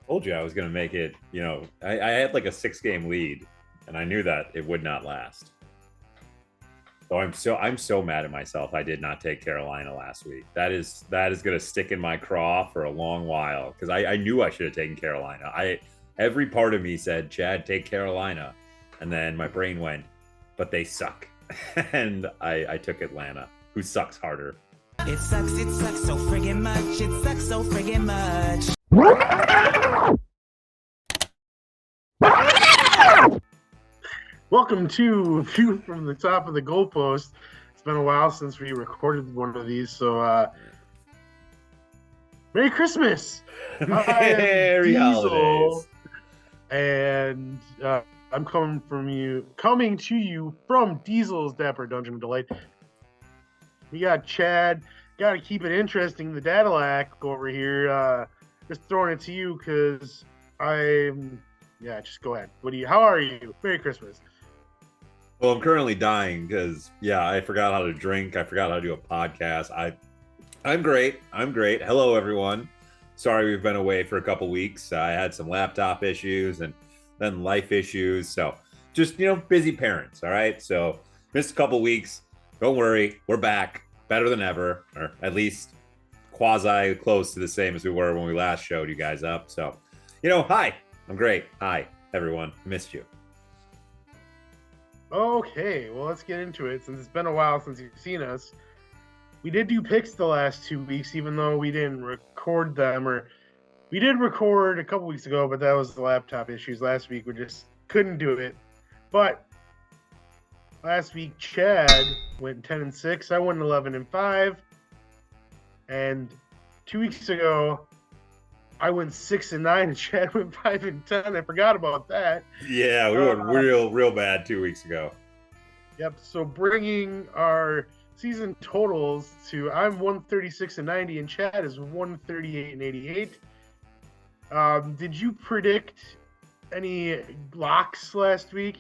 Told you I was going to make it. I had like a 6 game lead, and I knew that it would not last. So I'm so mad at myself. I did not take Carolina last week. That is going to stick in my craw for a long while because I knew I should have taken Carolina. I Every part of me said, Chad, take Carolina, and then my brain went, but they suck, and I took Atlanta, who sucks harder. It sucks so friggin' much, it sucks so friggin' much. Welcome to View from the Top of the Goalpost. It's been a while since we recorded one of these, so Merry Christmas! Merry holidays. And I'm coming to you from Diesel's Dapper Dungeon of Delight. We got Chad. Got to keep it interesting. The Dadalac over here. Just throwing it to you because just go ahead. How are you? Merry Christmas. Well, I'm currently dying because I forgot how to drink. I forgot how to do a podcast. I'm great. Hello, everyone. Sorry we've been away for a couple weeks. I had some laptop issues and then life issues. So just, busy parents. All right. So missed a couple weeks. Don't worry. We're back better than ever, or at least quasi close to the same as we were when we last showed you guys up. So, hi. I'm great. Hi, everyone. Missed you. Okay, well, let's get into it. Since it's been a while since you've seen us, we did do picks the last 2 weeks, even though we didn't record them. Or we did record a couple weeks ago, but that was the laptop issues. Last week, we just couldn't do it. But last week, Chad went 10-6. I went 11-5. And 2 weeks ago, I went 6-9, and Chad went 5-10. I forgot about that. Yeah, we went real bad 2 weeks ago. Yep. So bringing our season totals to, I'm 136-90, and Chad is 138-88. Did you predict any locks last week?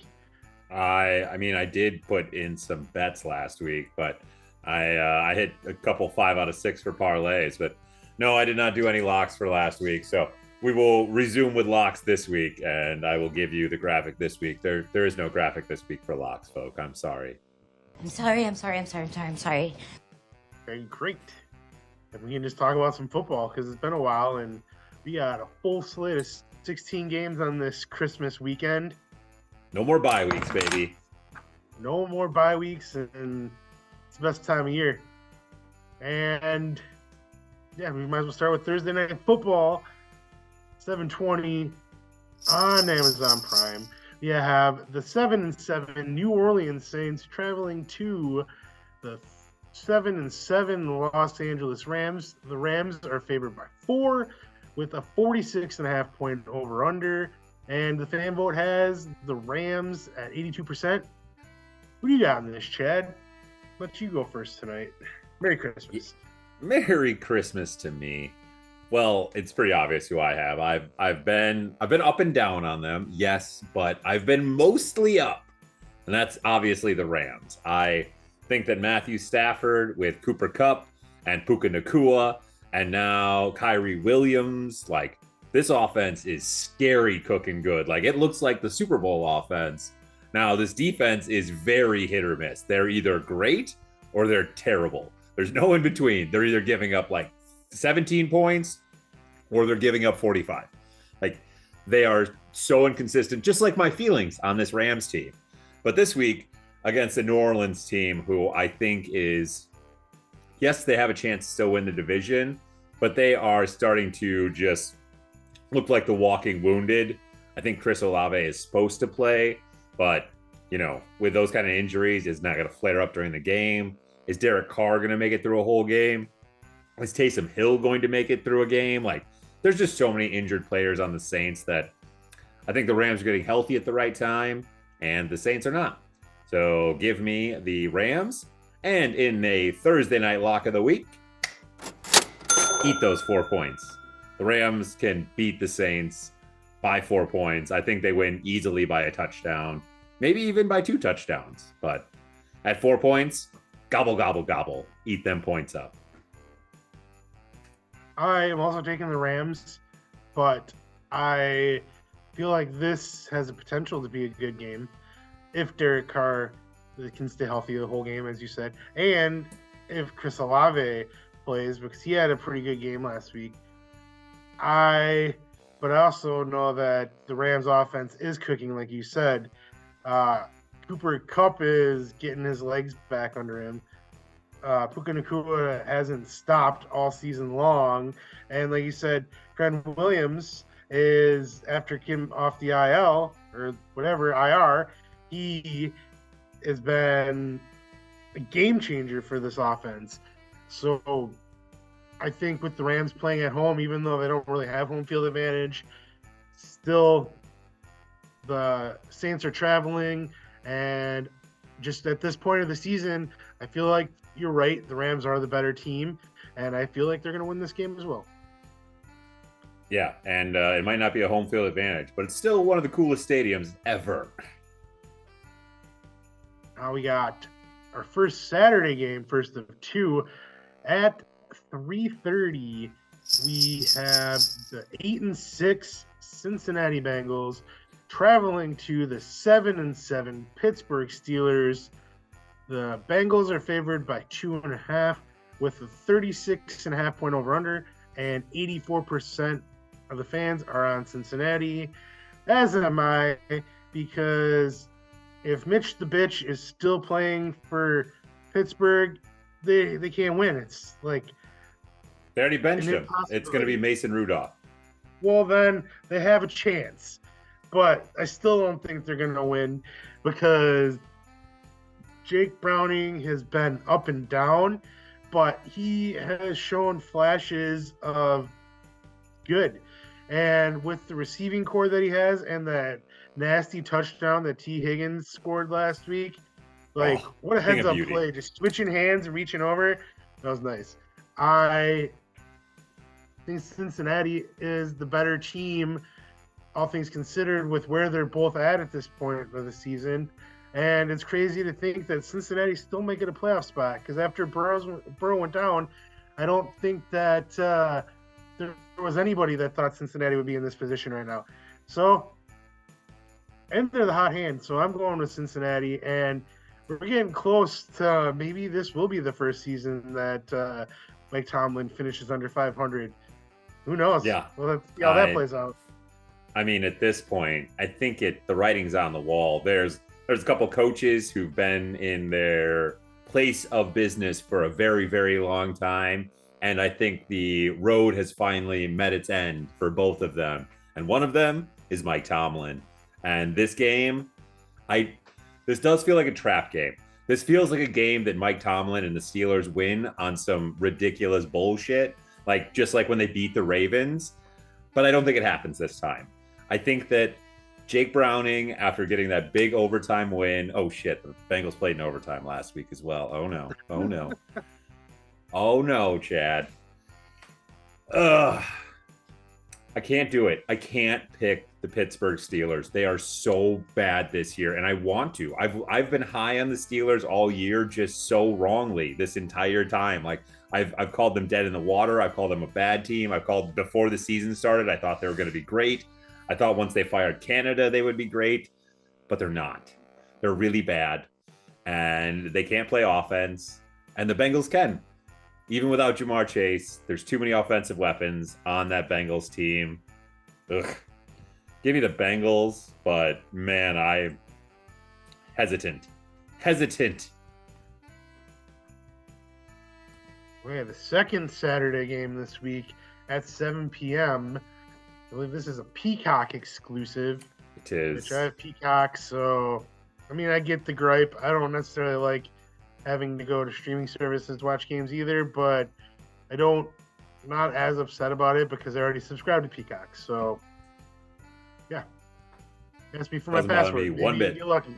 I did put in some bets last week, but I hit a couple 5 out of 6 for parlays, but no, I did not do any locks for last week. So we will resume with locks this week, and I will give you the graphic this week. There is no graphic this week for locks, folk. I'm sorry. I'm sorry. Okay, great. And we can just talk about some football because it's been a while, and we got a full slate of 16 games on this Christmas weekend. No more bye weeks, baby. No more bye weeks, and it's the best time of year. And we might as well start with Thursday Night Football, 7:20 on Amazon Prime. We have the 7-7 New Orleans Saints traveling to the 7-7 Los Angeles Rams. The Rams are favored by 4 with a 46.5-point over-under. And the fan vote has the Rams at 82%. What do you got in this, Chad? Let you go first tonight. Merry Christmas. Merry Christmas to me. Well, it's pretty obvious who I have. I've been up and down on them, yes, but I've been mostly up, and that's obviously the Rams. I think that Matthew Stafford with Cooper Kupp and Puka Nacua, and now Kyrie Williams, like this offense is scary cooking good. Like it looks like the Super Bowl offense. Now this defense is very hit or miss. They're either great or they're terrible. There's no in between. They're either giving up like 17 points or they're giving up 45. Like they are so inconsistent, just like my feelings on this Rams team. But this week against the New Orleans team, who I think is, yes, they have a chance to still win the division, but they are starting to just look like the walking wounded. I think Chris Olave is supposed to play, but with those kind of injuries, is not going to flare up during the game. Is Derek Carr going to make it through a whole game? Is Taysom Hill going to make it through a game? Like, there's just so many injured players on the Saints that I think the Rams are getting healthy at the right time, and the Saints are not. So give me the Rams. And in a Thursday night lock of the week, eat those 4 points. The Rams can beat the Saints by 4 points. I think they win easily by a touchdown, maybe even by 2 touchdowns. But at 4 points, gobble, gobble, gobble. Eat them points up. I am also taking the Rams, but I feel like this has the potential to be a good game if Derek Carr can stay healthy the whole game, as you said, and if Chris Olave plays, because he had a pretty good game last week. But I also know that the Rams offense is cooking, like you said. Cooper Kupp is getting his legs back under him. Puka Nacua hasn't stopped all season long. And like you said, Trent Williams is, after him off the IL or whatever, IR, he has been a game changer for this offense. So I think with the Rams playing at home, even though they don't really have home field advantage, still the Saints are traveling. And just at this point of the season, I feel like you're right. The Rams are the better team, and I feel like they're going to win this game as well. Yeah, and it might not be a home field advantage, but it's still one of the coolest stadiums ever. Now we got our first Saturday game, first of two, at 3:30. We have the 8-6 Cincinnati Bengals traveling to the 7-7 Pittsburgh Steelers. The Bengals are favored by 2.5 with a 36.5 point over under, and 84% of the fans are on Cincinnati, as am I, because if Mitch the Bitch is still playing for Pittsburgh, they can't win. It's like they already benched him. It's going to be Mason Rudolph. Well, then they have a chance, but I still don't think they're going to win because Jake Browning has been up and down, but he has shown flashes of good. And with the receiving core that he has and that nasty touchdown that T. Higgins scored last week, what a heads-up play. Just switching hands and reaching over. That was nice. I think Cincinnati is the better team, all things considered, with where they're both at this point of the season. And it's crazy to think that Cincinnati still might get a playoff spot because after Burrow went down, I don't think that there was anybody that thought Cincinnati would be in this position right now. So, and they're the hot hand. So I'm going with Cincinnati, and we're getting close to maybe this will be the first season that Mike Tomlin finishes under 500. Who knows? Yeah. Well, let's see how that plays out. I mean, at this point, I think the writing's on the wall. There's a couple coaches who've been in their place of business for a very, very long time. And I think the road has finally met its end for both of them. And one of them is Mike Tomlin. And this game, this does feel like a trap game. This feels like a game that Mike Tomlin and the Steelers win on some ridiculous bullshit, just like when they beat the Ravens. But I don't think it happens this time. I think that Jake Browning, after getting that big overtime win, oh shit, the Bengals played in overtime last week as well. Oh no. Oh no, Chad. Ugh. I can't do it. I can't pick the Pittsburgh Steelers. They are so bad this year, and I want to. I've been high on the Steelers all year, just so wrongly this entire time. I've called them dead in the water. I've called them a bad team. I've called before the season started. I thought they were going to be great. I thought once they fired Canada, they would be great, but they're not. They're really bad, and they can't play offense, and the Bengals can. Even without Jamar Chase, there's too many offensive weapons on that Bengals team. Ugh. Give me the Bengals, but man, I'm hesitant. We have the second Saturday game this week at 7 p.m. I believe this is a Peacock exclusive. It is. Which I have Peacock, so I mean, I get the gripe. I don't necessarily like having to go to streaming services to watch games either, but I'm not as upset about it because I already subscribed to Peacock. So, yeah. Ask me for my password. Me one bit. You're lucky.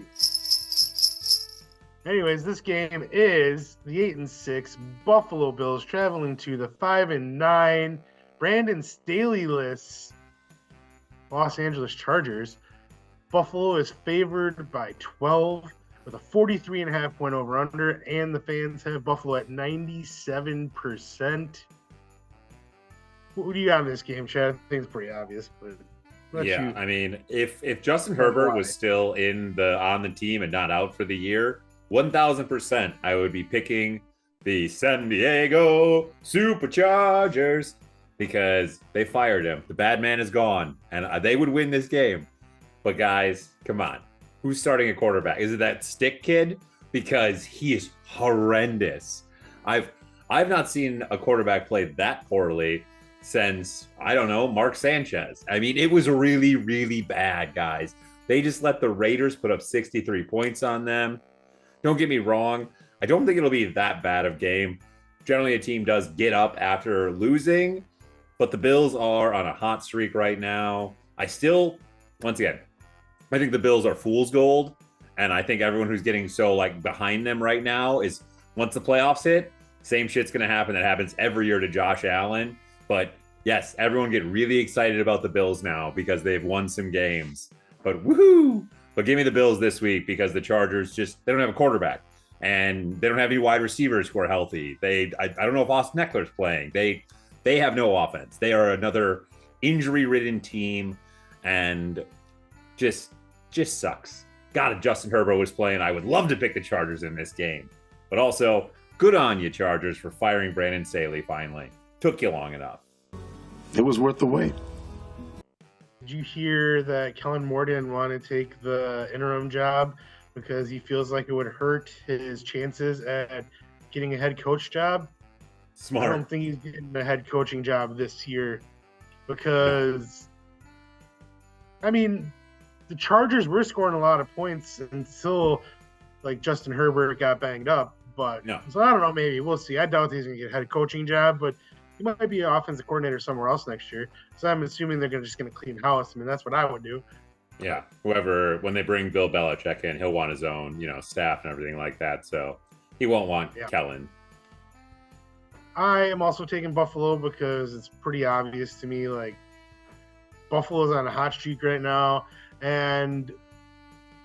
Anyways, this game is the 8-6 Buffalo Bills traveling to the 5-9 Brandon Staley-less Los Angeles Chargers. Buffalo is favored by 12 with a 43.5 point over under, and the fans have Buffalo at 97%. Who do you got in this game, Chad? I think it's pretty obvious, but Not Yeah, you. I mean, if Justin That's Herbert why. was still on the team and not out for the year, 1000% I would be picking the San Diego Superchargers because they fired him. The bad man is gone, and they would win this game. But guys, come on, who's starting a quarterback? Is it that stick kid? Because he is horrendous. I've I've not seen a quarterback play that poorly since, I don't know, Mark Sanchez. I mean, it was really, really bad, guys. They just let the Raiders put up 63 points on them. Don't get me wrong. I don't think it'll be that bad of game. Generally, a team does get up after losing, but the Bills are on a hot streak right now. Once again, I think the Bills are fool's gold. And I think everyone who's getting so like behind them right now is, once the playoffs hit, same shit's going to happen that happens every year to Josh Allen. But yes, everyone get really excited about the Bills now because they've won some games. But woohoo! But give me the Bills this week because the Chargers they don't have a quarterback and they don't have any wide receivers who are healthy. I don't know if Austin Eckler's playing. They have no offense. They are another injury-ridden team and just sucks. God, if Justin Herbert was playing, I would love to pick the Chargers in this game. But also, good on you, Chargers, for firing Brandon Staley finally. Took you long enough. It was worth the wait. Did you hear that Kellen Moore didn't want to take the interim job because he feels like it would hurt his chances at getting a head coach job? Smart. I don't think he's getting a head coaching job this year because, I mean, the Chargers were scoring a lot of points until like Justin Herbert got banged up. But No. So I don't know, maybe we'll see. I doubt he's going to get a head coaching job, but he might be an offensive coordinator somewhere else next year. So I'm assuming they're just going to clean house. I mean, that's what I would do. Yeah, when they bring Bill Belichick in, he'll want his own, staff and everything like that. So he won't want Kellen. I am also taking Buffalo because it's pretty obvious to me, like, Buffalo's on a hot streak right now. And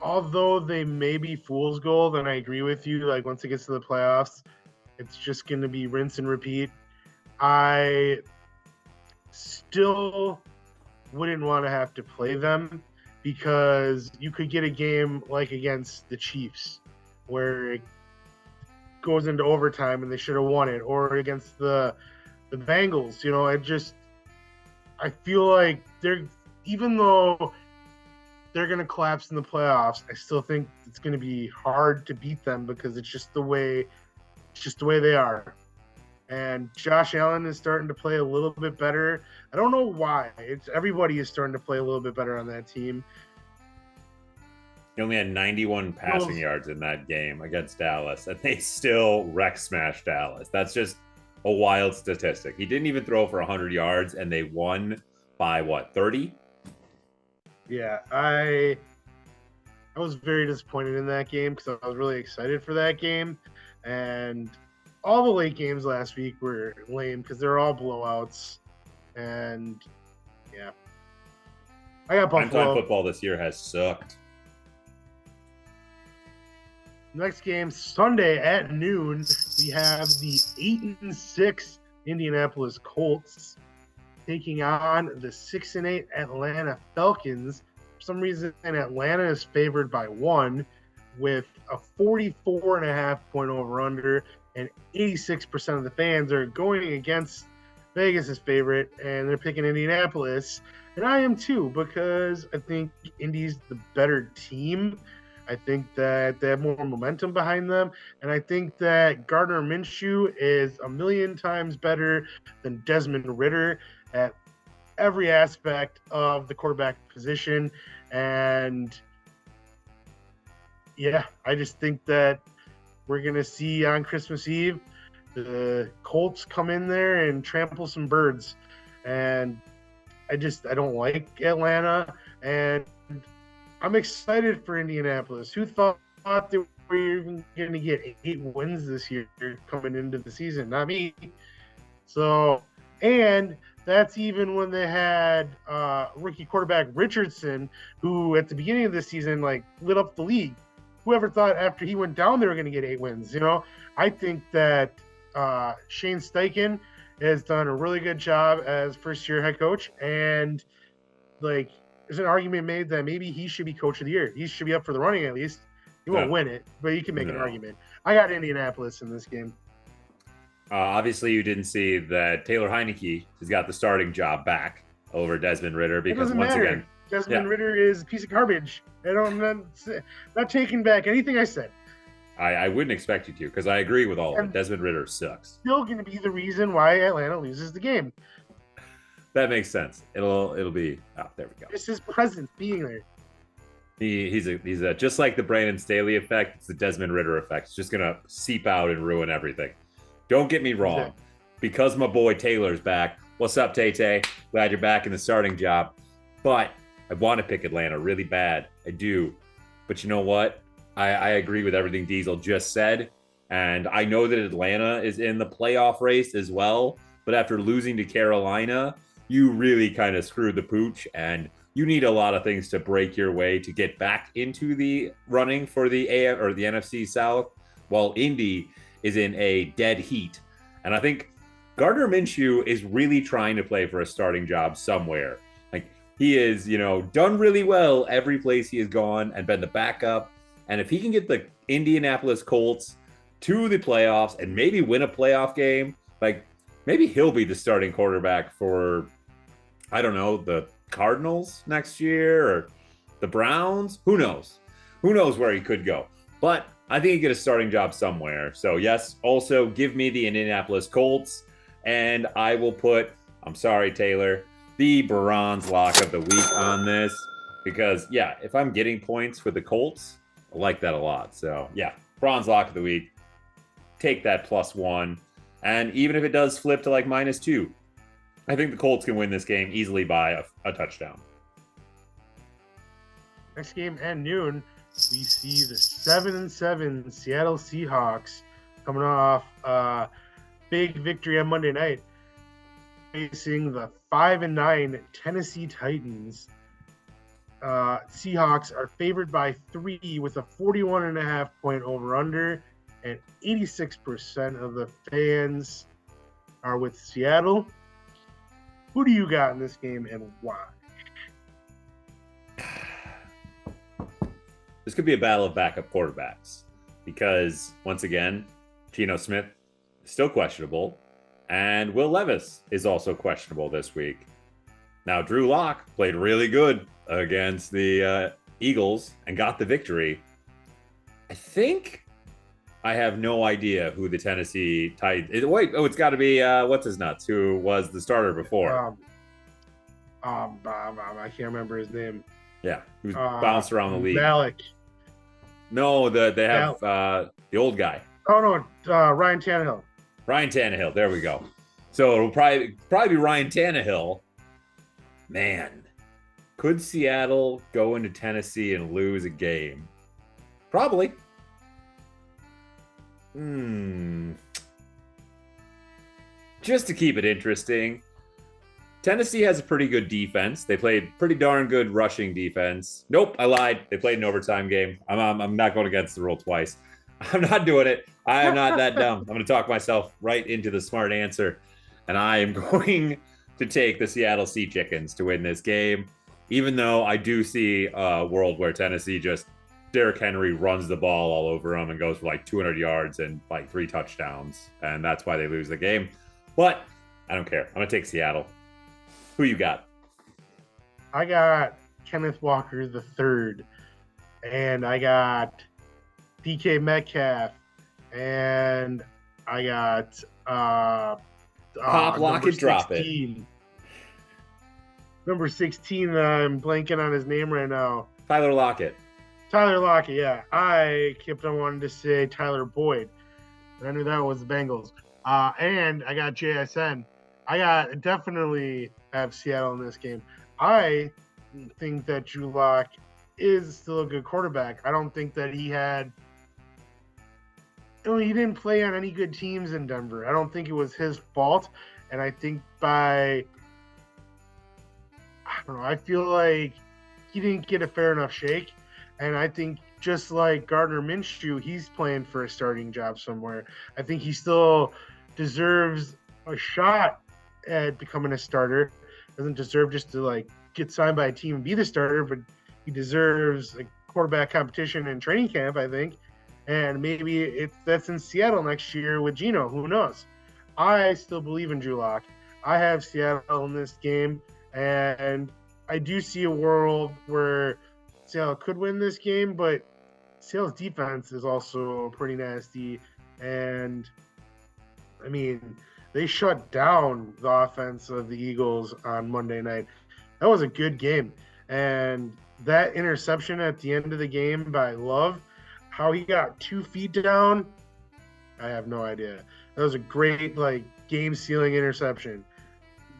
although they may be fool's gold, and I agree with you, like, once it gets to the playoffs, it's just going to be rinse and repeat. I still wouldn't want to have to play them because you could get a game like against the Chiefs where it goes into overtime and they should have won it, or against the Bengals. I feel like even though they're going to collapse in the playoffs, I still think it's going to be hard to beat them because it's just the way they are. And Josh Allen is starting to play a little bit better. I don't know why. Everybody is starting to play a little bit better on that team. He only had 91 passing yards in that game against Dallas, and they still wreck-smashed Dallas. That's just a wild statistic. He didn't even throw for 100 yards, and they won by, 30? Yeah, I was very disappointed in that game because I was really excited for that game. And all the late games last week were lame because they're all blowouts. And, yeah. I got Buffalo. Primetime football this year has sucked. Next game, Sunday at noon, we have the 8-6 Indianapolis Colts taking on the 6-8 Atlanta Falcons. For some reason, Atlanta is favored by 1 with a 44.5 point over-under, and 86% of the fans are going against Vegas' favorite, and they're picking Indianapolis. And I am too, because I think Indy's the better team. I think that they have more momentum behind them. And I think that Gardner Minshew is a million times better than Desmond Ridder at every aspect of the quarterback position. And yeah, I just think that we're going to see on Christmas Eve the Colts come in there and trample some birds. And I don't like Atlanta. And I'm excited for Indianapolis. Who thought they were even going to get 8 wins this year coming into the season? Not me. So, and that's even when they had rookie quarterback Richardson, who at the beginning of the season, lit up the league. Whoever thought after he went down, they were going to get 8 wins? I think that Shane Steichen has done a really good job as first-year head coach. And, there's an argument made that maybe he should be coach of the year. He should be up for the running at least. He won't win it, but you can make an argument. I got Indianapolis in this game. Obviously, you didn't see that Taylor Heineke has got the starting job back over Desmond Ritter because once again, Desmond Ritter is a piece of garbage. I'm not taking back anything I said. I wouldn't expect you to because I agree with all of it. Desmond Ritter sucks. Still going to be the reason why Atlanta loses the game. That makes sense. It'll be. Oh, there we go. It's his presence being there. He's just like the Brandon Staley effect. It's the Desmond Ritter effect. It's just gonna seep out and ruin everything. Don't get me wrong, because my boy Taylor's back. What's up, Tay-Tay? Glad you're back in the starting job. But I want to pick Atlanta really bad. I do. But you know what? I agree with everything Diesel just said. And I know that Atlanta is in the playoff race as well. But after losing to Carolina, you really kind of screwed the pooch. And you need a lot of things to break your way to get back into the running for the AF or the NFC South, while Indy is in a dead heat. And I think Gardner Minshew is really trying to play for a starting job somewhere. Like, he is, done really well every place he has gone and been the backup. And if he can get the Indianapolis Colts to the playoffs and maybe win a playoff game, like, maybe he'll be the starting quarterback for, I don't know, the Cardinals next year or the Browns. Who knows? Who knows where he could go? But I think he get a starting job somewhere. So yes, also give me the Indianapolis Colts, and I will put, I'm sorry, Taylor, the bronze lock of the week on this because if I'm getting points for the Colts, I like that a lot. So yeah, bronze lock of the week. Take that +1, and even if it does flip to like -2. I think the Colts can win this game easily by a touchdown. Next game at noon, we see the 7-7 Seattle Seahawks coming off a big victory on Monday night, facing the 5-9 Tennessee Titans. Seahawks are favored by 3 with a 41.5 point over/under, and 86% of the fans are with Seattle. Who do you got in this game and why? This could be a battle of backup quarterbacks because, once again, Geno Smith is still questionable, and Will Levis is also questionable this week. Now, Drew Lock played really good against the Eagles and got the victory. I think I have no idea who the Tennessee Titans. It's got to be what's his nuts, who was the starter before. I can't remember his name. Yeah, he was bounced around the league. Malik. No, they have the old guy. Oh no, Ryan Tannehill. Ryan Tannehill. There we go. So it'll probably be Ryan Tannehill. Man, could Seattle go into Tennessee and lose a game? Probably. Just to keep it interesting, Tennessee has a pretty good defense. They played pretty darn good rushing defense. Nope, I lied. They played an overtime game. I'm not going against the rule twice. I'm not doing it. I am not that dumb. I'm going to talk myself right into the smart answer, and I am going to take the Seattle Sea Chickens to win this game, even though I do see a world where Tennessee just Derrick Henry runs the ball all over them and goes for like 200 yards and like 3 touchdowns, and that's why they lose the game. But I don't care. I'm going to take Seattle. Who you got? I got Kenneth Walker III, and I got DK Metcalf, and I got Pop, lock, and drop it. Number 16, I'm blanking on his name right now. Tyler Lockett, yeah. I kept on wanting to say Tyler Boyd. I knew that was the Bengals. And I got JSN. I definitely have Seattle in this game. I think that Drew Lock is still a good quarterback. I don't think that he didn't play on any good teams in Denver. I don't think it was his fault. And I think I feel like he didn't get a fair enough shake. And I think just like Gardner Minshew, he's playing for a starting job somewhere. I think he still deserves a shot at becoming a starter. Doesn't deserve just to get signed by a team and be the starter, but he deserves a quarterback competition in training camp, I think. And maybe that's in Seattle next year with Geno. Who knows? I still believe in Drew Lock. I have Seattle in this game, and I do see a world where Seattle could win this game, but Seattle's defense is also pretty nasty. And, I mean, they shut down the offense of the Eagles on Monday night. That was a good game. And that interception at the end of the game by Love, how he got 2 feet down, I have no idea. That was a great, game-sealing interception.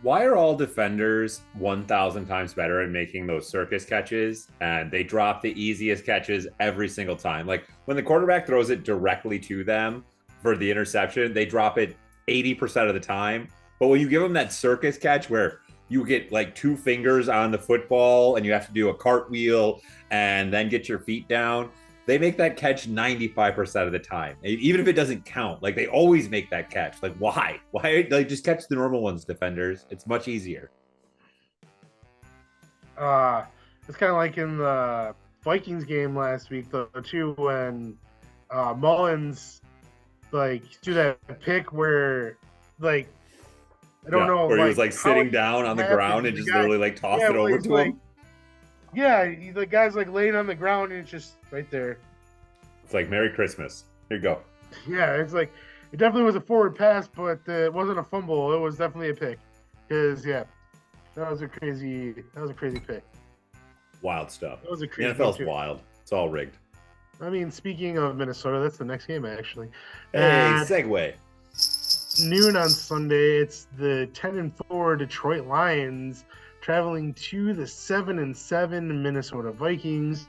Why are all defenders 1,000 times better at making those circus catches? And they drop the easiest catches every single time. Like, when the quarterback throws it directly to them for the interception, they drop it 80% of the time. But when you give them that circus catch where you get 2 fingers on the football and you have to do a cartwheel and then get your feet down, they make that catch 95% of the time, even if it doesn't count. They always make that catch. Why? Just catch the normal ones, defenders. It's much easier. It's kind of like in the Vikings game last week, though, too, when Mullins threw that pick where I don't know where he was sitting down on the ground and just literally tossed it over to him. Yeah, the guy's laying on the ground and it's just right there. It's like Merry Christmas. Here you go. Yeah, it's it definitely was a forward pass, but it wasn't a fumble. It was definitely a pick. Because that was a crazy pick. Wild stuff. That was a crazy. The NFL's wild. It's all rigged. I mean, speaking of Minnesota, that's the next game actually. Hey, segue. Noon on Sunday, it's the 10-4 Detroit Lions traveling to the 7-7 Minnesota Vikings.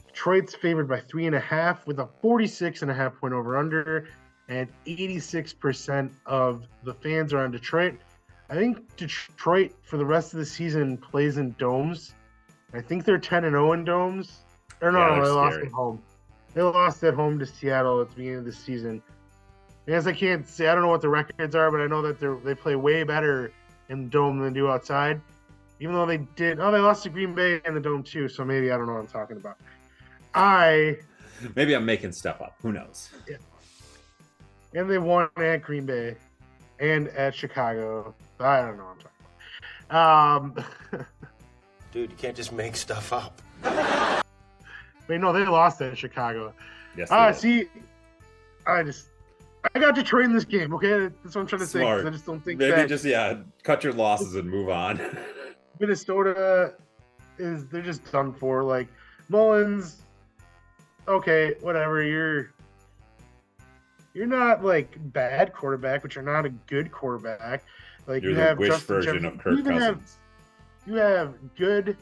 Detroit's favored by 3.5 with a 46.5 point over under, and 86% of the fans are on Detroit. I think Detroit for the rest of the season plays in domes. I think they're 10-0 in domes. Or no, they lost at home. They lost at home to Seattle at the beginning of the season. I guess I can't say, I don't know what the records are, but I know that they play way better in the dome than they do outside. Even though they lost to Green Bay in the dome too, so maybe I don't know what I'm talking about. Maybe I'm making stuff up. Who knows? Yeah. And they won at Green Bay and at Chicago. I don't know what I'm talking about. Dude, you can't just make stuff up. Wait, no, they lost at Chicago. Yes. See, I got Detroit in this game, okay? That's what I'm trying to say. I just don't think maybe just cut your losses and move on. Minnesota they're just done for. Mullins, okay, whatever. You're not bad quarterback, but you're not a good quarterback. You're you the have wish Justin version Jefferson. of Kirk Cousins. You have good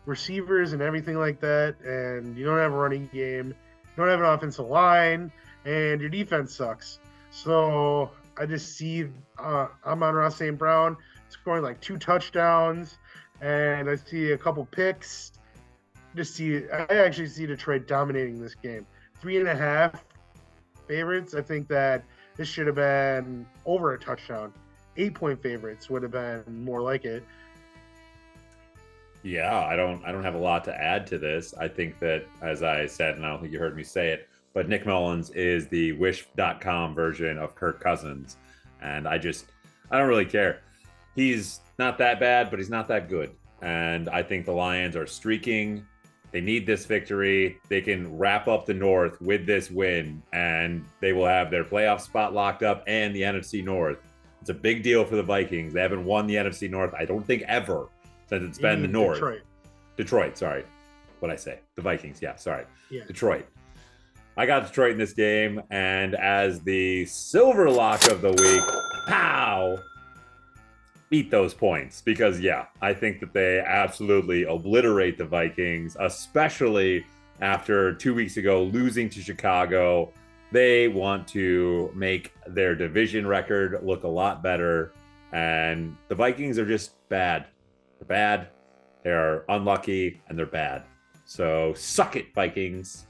receivers and everything like that, and you don't have a running game. You don't have an offensive line, and your defense sucks. So I just see Amon-Ra St. Brown scoring 2 touchdowns, and I see a couple picks. I actually see Detroit dominating this game. 3.5 favorites. I think that this should have been over a touchdown. 8-point favorites would have been more like it. Yeah, I don't have a lot to add to this. I think that, as I said, and I don't think you heard me say it, but Nick Mullins is the wish.com version of Kirk Cousins. And I don't really care. He's not that bad, but he's not that good. And I think the Lions are streaking. They need this victory. They can wrap up the North with this win, and they will have their playoff spot locked up and the NFC North. It's a big deal for the Vikings. They haven't won the NFC North, I don't think, ever since it's been the North. Detroit, sorry. What'd I say? The Vikings, yeah, sorry. Yeah. Detroit. I got Detroit in this game, and as the silver lock of the week, pow! Beat those points, because I think that they absolutely obliterate the Vikings, especially after 2 weeks ago losing to Chicago. They want to make their division record look a lot better, and the Vikings are just bad. They're bad, they're unlucky, and they're bad. So suck it, Vikings.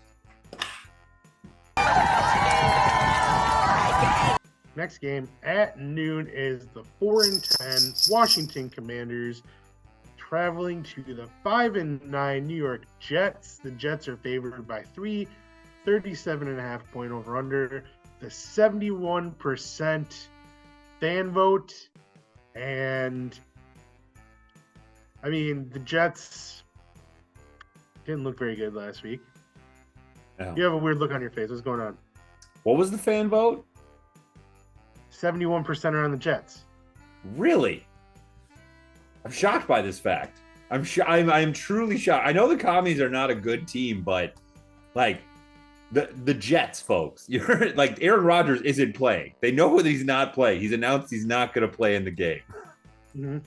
Next game at noon is the 4-10 Washington Commanders traveling to the 5-9 New York Jets. The Jets are favored by 3, 37.5 point over under. The 71% fan vote. And I mean, the Jets didn't look very good last week. Oh. You have a weird look on your face. What's going on? What was the fan vote? 71% are on the Jets. Really? I'm shocked by this fact. I'm truly shocked. I know the Commies are not a good team, but like the Jets, folks, you're like Aaron Rodgers isn't playing. They know that he's not playing. He's announced he's not going to play in the game. Mm-hmm.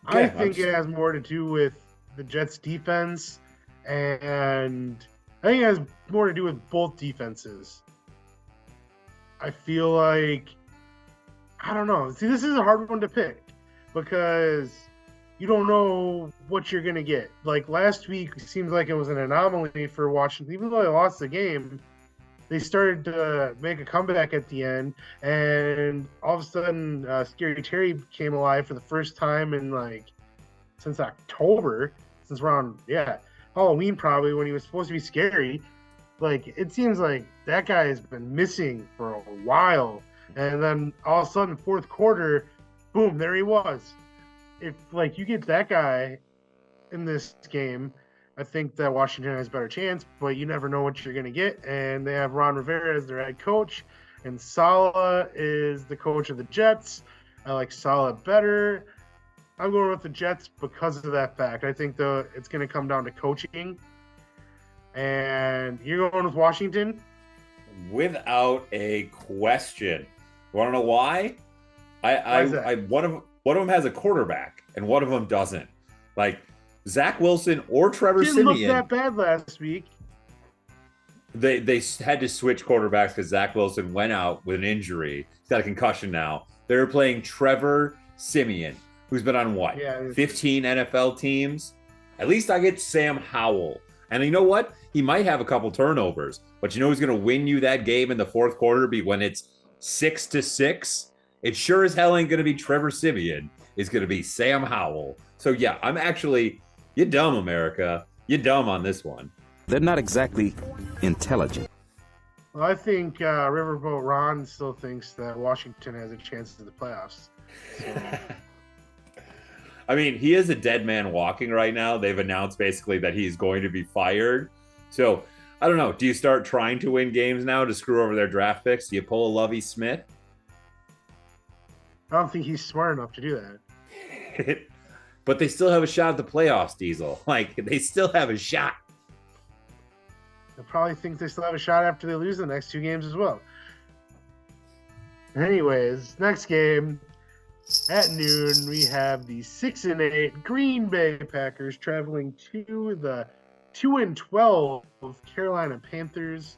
Okay, I think it has more to do with the Jets' defense, and I think it has more to do with both defenses. I feel like, I don't know. See, this is a hard one to pick because you don't know what you're going to get. Like last week, it seems like it was an anomaly for Washington. Even though they lost the game, they started to make a comeback at the end, and all of a sudden, Scary Terry came alive for the first time in since October, since around Halloween probably, when he was supposed to be scary. Like it seems like that guy has been missing for a while, and then all of a sudden, fourth quarter, boom, there he was. If you get that guy in this game, I think that Washington has a better chance, but you never know what you're going to get. And they have Ron Rivera as their head coach, and Saleh is the coach of the Jets. I like Saleh better. I'm going with the Jets because of that fact. I think it's going to come down to coaching. And you're going with Washington? Without a question. You want to know why? Why is that? One of them has a quarterback, and one of them doesn't. Like Zach Wilson or Trevor Didn't look Siemian. that bad last week. They had to switch quarterbacks because Zach Wilson went out with an injury. He's got a concussion now. They were playing Trevor Siemian, who's been on 15 NFL teams. At least I get Sam Howell. And you know what? He might have a couple turnovers, but you know who's going to win you that game in the fourth quarter when it's 6-6? It sure as hell ain't going to be Trevor Siemian. It's going to be Sam Howell. So yeah, I'm actually, you're dumb, America. You're dumb on this one. They're not exactly intelligent. Well, I think Riverboat Ron still thinks that Washington has a chance in the playoffs. So. I mean, he is a dead man walking right now. They've announced basically that he's going to be fired. So, I don't know. Do you start trying to win games now to screw over their draft picks? Do you pull a Lovie Smith? I don't think he's smart enough to do that. But they still have a shot at the playoffs, Diesel. They still have a shot. I probably think they still have a shot after they lose the next two games as well. Anyways, next game at noon, we have the 6-8 Green Bay Packers traveling to the 2-12 Carolina Panthers.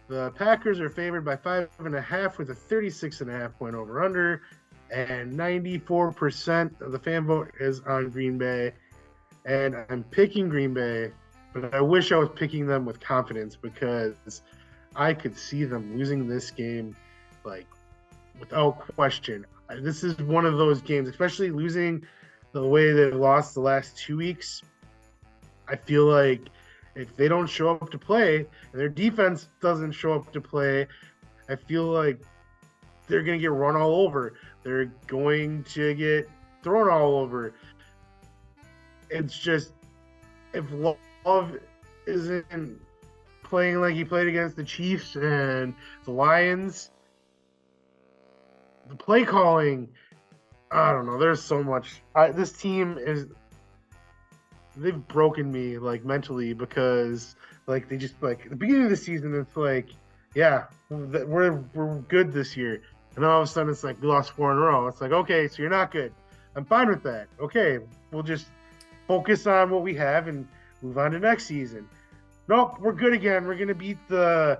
The Packers are favored by 5.5 with a 36.5 point over under, and 94% of the fan vote is on Green Bay. And I'm picking Green Bay, but I wish I was picking them with confidence because I could see them losing this game without question. This is one of those games, especially losing the way they've lost the last 2 weeks. I feel like if they don't show up to play and their defense doesn't show up to play, I feel like they're going to get run all over. They're going to get thrown all over. It's just, if Love isn't playing like he played against the Chiefs and the Lions, the play calling, I don't know. There's so much. This team they've broken me mentally because they just at the beginning of the season it's we're good this year, and all of a sudden it's we lost 4 in a row. It's okay, so you're not good. I'm fine with that. Okay, we'll just focus on what we have and move on to next season. Nope, we're good again. We're gonna beat the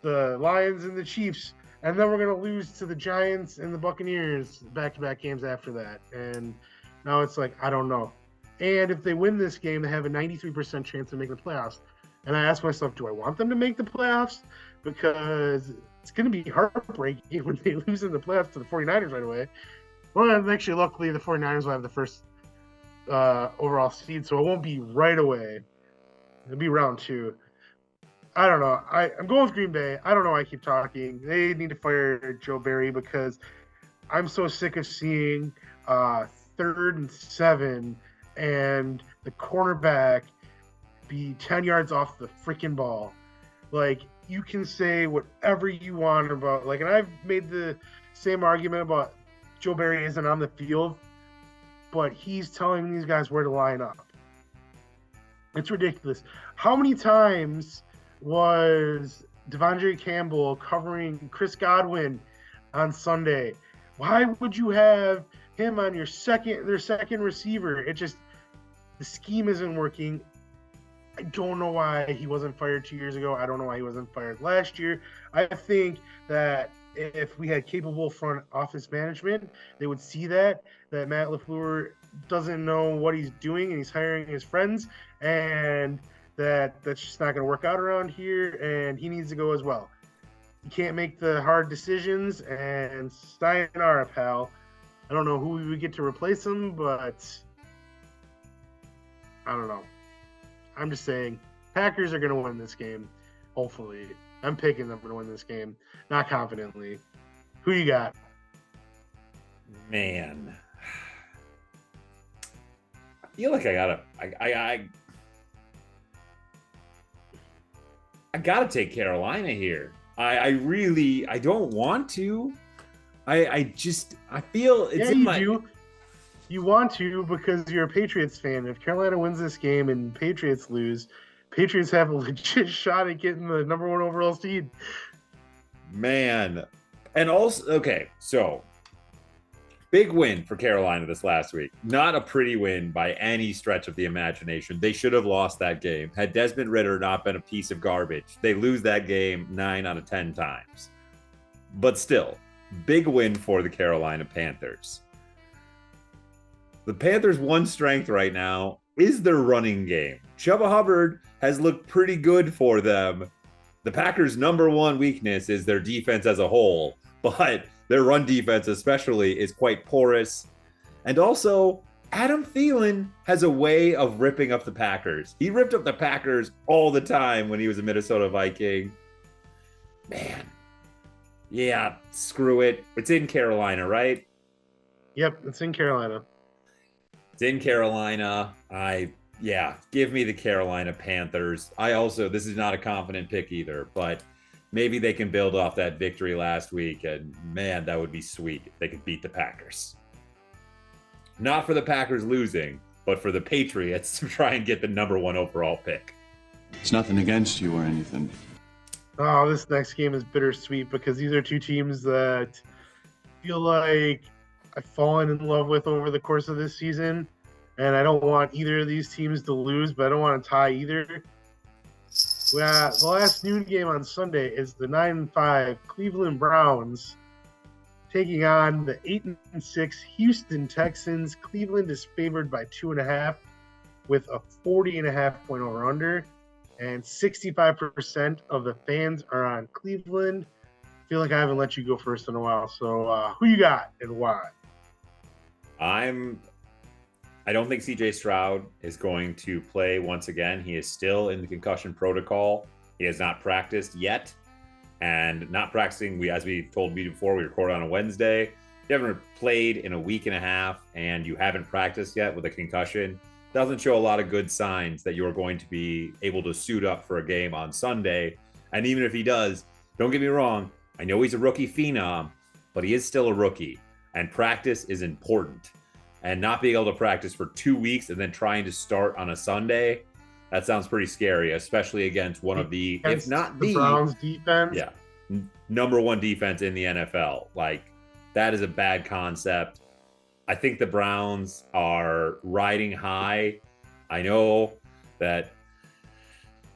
Lions and the Chiefs. And then we're going to lose to the Giants and the Buccaneers back-to-back games after that. And now it's I don't know. And if they win this game, they have a 93% chance of making the playoffs. And I ask myself, do I want them to make the playoffs? Because it's going to be heartbreaking when they lose in the playoffs to the 49ers right away. Well, and actually, luckily, the 49ers will have the first overall seed, so it won't be right away. It'll be round 2. I don't know. I'm going with Green Bay. I don't know why I keep talking. They need to fire Joe Barry because I'm so sick of seeing 3rd and 7 and the cornerback be 10 yards off the freaking ball. Like, you can say whatever you want about, like, and I've made the same argument about Joe Barry isn't on the field, but he's telling these guys where to line up. It's ridiculous. How many times was Devondre Campbell covering Chris Godwin on Sunday? Why would you have him on their second receiver? It just, the scheme isn't working. I don't know why he wasn't fired 2 years ago. I don't know why he wasn't fired last year. I think that if we had capable front office management, they would see that Matt LaFleur doesn't know what he's doing and he's hiring his friends, and that's just not going to work out around here, and he needs to go as well. You can't make the hard decisions, and sayonara, pal. I don't know who we would get to replace him, but I don't know. I'm just saying, Packers are going to win this game, hopefully. I'm picking them to win this game, not confidently. Who you got? Man, I feel like I gotta take Carolina here. I don't want to. I feel it's in my. Do. You want to because you're a Patriots fan. If Carolina wins this game and Patriots lose, Patriots have a legit shot at getting the number 1 overall seed. Man. And also, okay, so big win for Carolina this last week. Not a pretty win by any stretch of the imagination. They should have lost that game. Had Desmond Ridder not been a piece of garbage, they lose that game 9 out of 10 times. But still, big win for the Carolina Panthers. The Panthers' one strength right now is their running game. Chuba Hubbard has looked pretty good for them. The Packers' number 1 weakness is their defense as a whole, but their run defense especially is quite porous. And also, Adam Thielen has a way of ripping up the Packers. He ripped up the Packers all the time when he was a Minnesota Viking. Man. Yeah, screw it. It's in Carolina, right? Yep, it's in Carolina. It's in Carolina. Give me the Carolina Panthers. This is not a confident pick either, but maybe they can build off that victory last week, and man, that would be sweet if they could beat the Packers. Not for the Packers losing, but for the Patriots to try and get the number 1 overall pick. It's nothing against you or anything. Oh, this next game is bittersweet because these are 2 teams that feel like I've fallen in love with over the course of this season, and I don't want either of these teams to lose, but I don't want to tie either. The last noon game on Sunday is the 9-5 Cleveland Browns taking on the 8-6 Houston Texans. Cleveland is favored by 2.5 with a 40.5 point over-under, and 65% of the fans are on Cleveland. I feel like I haven't let you go first in a while, so who you got and why? I don't think CJ Stroud is going to play once again. He is still in the concussion protocol. He has not practiced yet. And not practicing, as we told you before, we record on a Wednesday. If you haven't played in a week and a half and you haven't practiced yet with a concussion, doesn't show a lot of good signs that you're going to be able to suit up for a game on Sunday. And even if he does, don't get me wrong, I know he's a rookie phenom, but he is still a rookie. And practice is important. And not being able to practice for 2 weeks and then trying to start on a Sunday, that sounds pretty scary, especially against one of the, if not the Browns defense. Yeah, number 1 defense in the NFL. Like, that is a bad concept. I think the Browns are riding high. I know that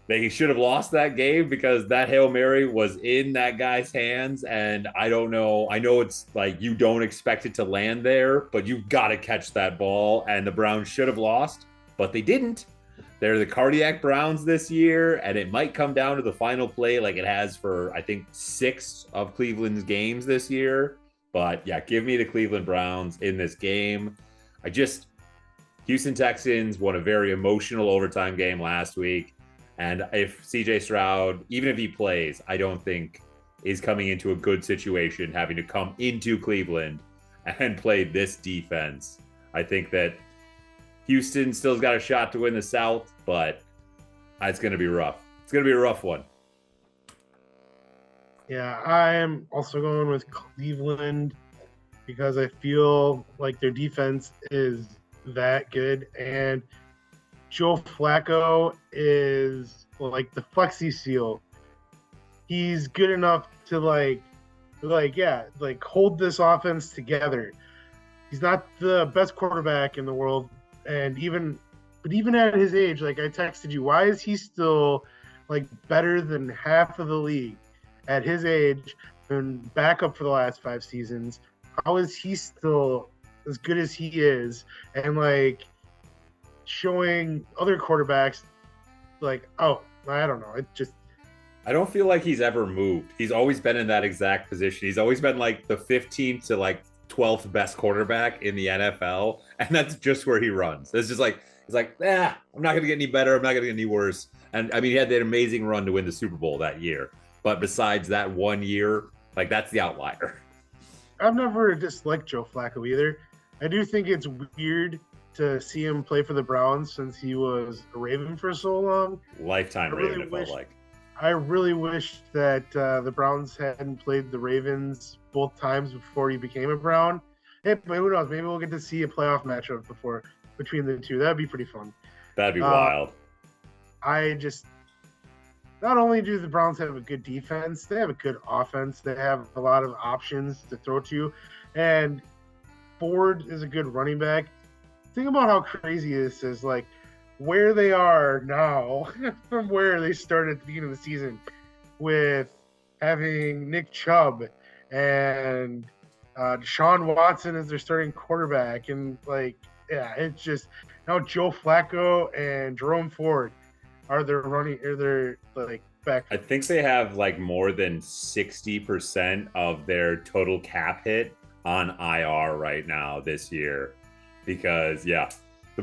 they should have lost that game because that Hail Mary was in that guy's hands. And I don't know. I know it's like you don't expect it to land there, but you've got to catch that ball. And the Browns should have lost, but they didn't. They're the cardiac Browns this year, and it might come down to the final play like it has for, I think, 6 of Cleveland's games this year. But yeah, give me the Cleveland Browns in this game. Houston Texans won a very emotional overtime game last week. And if CJ Stroud, even if he plays, I don't think is coming into a good situation having to come into Cleveland and play this defense. I think that Houston still's got a shot to win the South, but it's going to be rough. It's going to be a rough one. Yeah, I am also going with Cleveland because I feel like their defense is that good. And Joe Flacco is like the Flexi Seal. He's good enough to hold this offense together. He's not the best quarterback in the world, and even at his age, like I texted you, why is he still like better than half of the league at his age and backup for the last 5 seasons? How is he still as good as he is, and like showing other quarterbacks like, oh, I don't know, I don't feel like he's ever moved. He's always been in that exact position. He's always been like the 15th to like 12th best quarterback in the NFL, and that's just where he runs. It's just like, I'm not going to get any better. I'm not going to get any worse. And I mean, he had that amazing run to win the Super Bowl that year. But besides that 1 year, like that's the outlier. I've never disliked Joe Flacco either. I do think it's weird to see him play for the Browns since he was a Raven for so long. Lifetime Raven, it felt like. I really wish that the Browns hadn't played the Ravens both times before he became a Brown. Hey, but who knows? Maybe we'll get to see a playoff matchup between the two. That'd be pretty fun. That'd be wild. Not only do the Browns have a good defense, they have a good offense. They have a lot of options to throw to, and Ford is a good running back. Think about how crazy this is. Like, where they are now from where they started at the beginning of the season with having Nick Chubb and Deshaun Watson as their starting quarterback. And it's just now Joe Flacco and Jerome Ford are their back. I think they have like more than 60% of their total cap hit on IR right now this year because the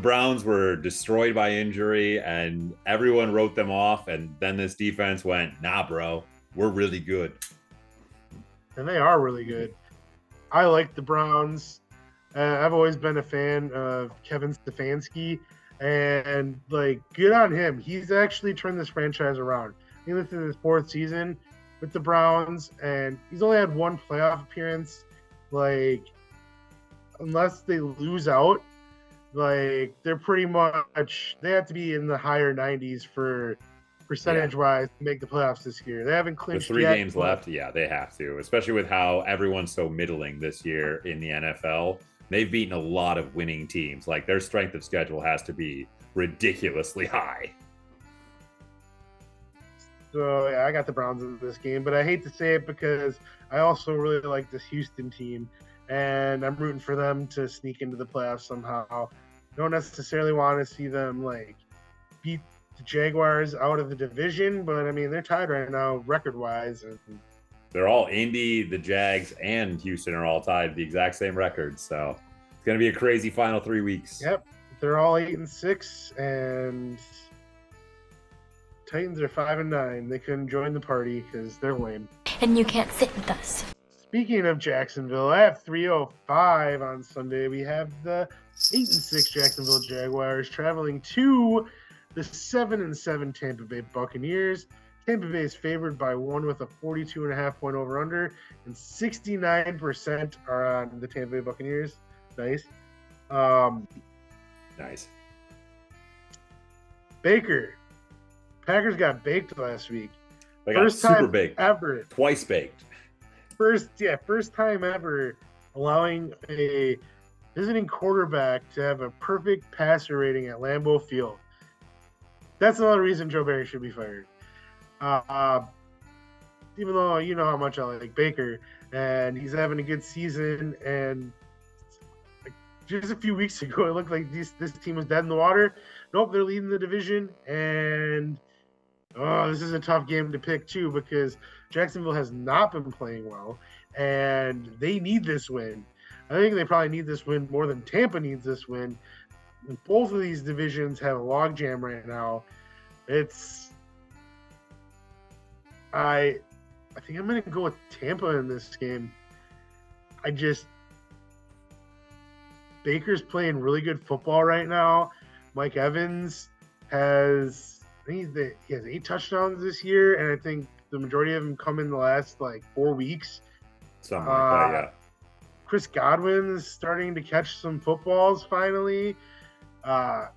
Browns were destroyed by injury and everyone wrote them off. And then this defense went, nah, bro, we're really good. And they are really good. I like the Browns. I've always been a fan of Kevin Stefanski, and good on him. He's actually turned this franchise around. I think this is his 4th season with the Browns, and he's only had 1 playoff appearance. Unless they lose out, they're pretty much, they have to be in the higher 90s for percentage-wise to make the playoffs this year. They haven't clinched with 3 yet, games left. Yeah, they have to, especially with how everyone's so middling this year in the NFL. They've beaten a lot of winning teams. Their strength of schedule has to be ridiculously high. So, I got the Browns in this game, but I hate to say it because I also really like this Houston team, and I'm rooting for them to sneak into the playoffs somehow. Don't necessarily want to see them, beat the Jaguars out of the division, but, I mean, they're tied right now record-wise. And they're all Indy, the Jags, and Houston are all tied the exact same record. So it's going to be a crazy final 3 weeks. Yep. They're all 8-6, and Titans are 5-9. They couldn't join the party because they're lame. And you can't sit with us. Speaking of Jacksonville, I have 3:05 on Sunday. We have the 8-6 Jacksonville Jaguars traveling to the 7-7 Tampa Bay Buccaneers. Tampa Bay is favored by 1 with a 42.5 point over-under, and 69% are on the Tampa Bay Buccaneers. Nice. Nice. Baker. Packers got baked last week. They got super baked. Ever. Twice baked. First time ever allowing a visiting quarterback to have a perfect passer rating at Lambeau Field. That's another reason Joe Barry should be fired. Even though you know how much I like Baker, and he's having a good season, and just a few weeks ago it looked like this team was dead in the water. Nope, they're leading the division, and this is a tough game to pick too because Jacksonville has not been playing well, and they need this win. I think they probably need this win more than Tampa needs this win. both of these divisions have a logjam right now. I think I'm going to go with Tampa in this game. Baker's playing really good football right now. Mike Evans has 8 touchdowns this year, and I think the majority of them come in the last 4 weeks. Something like that, yeah. Chris Godwin's starting to catch some footballs finally. Not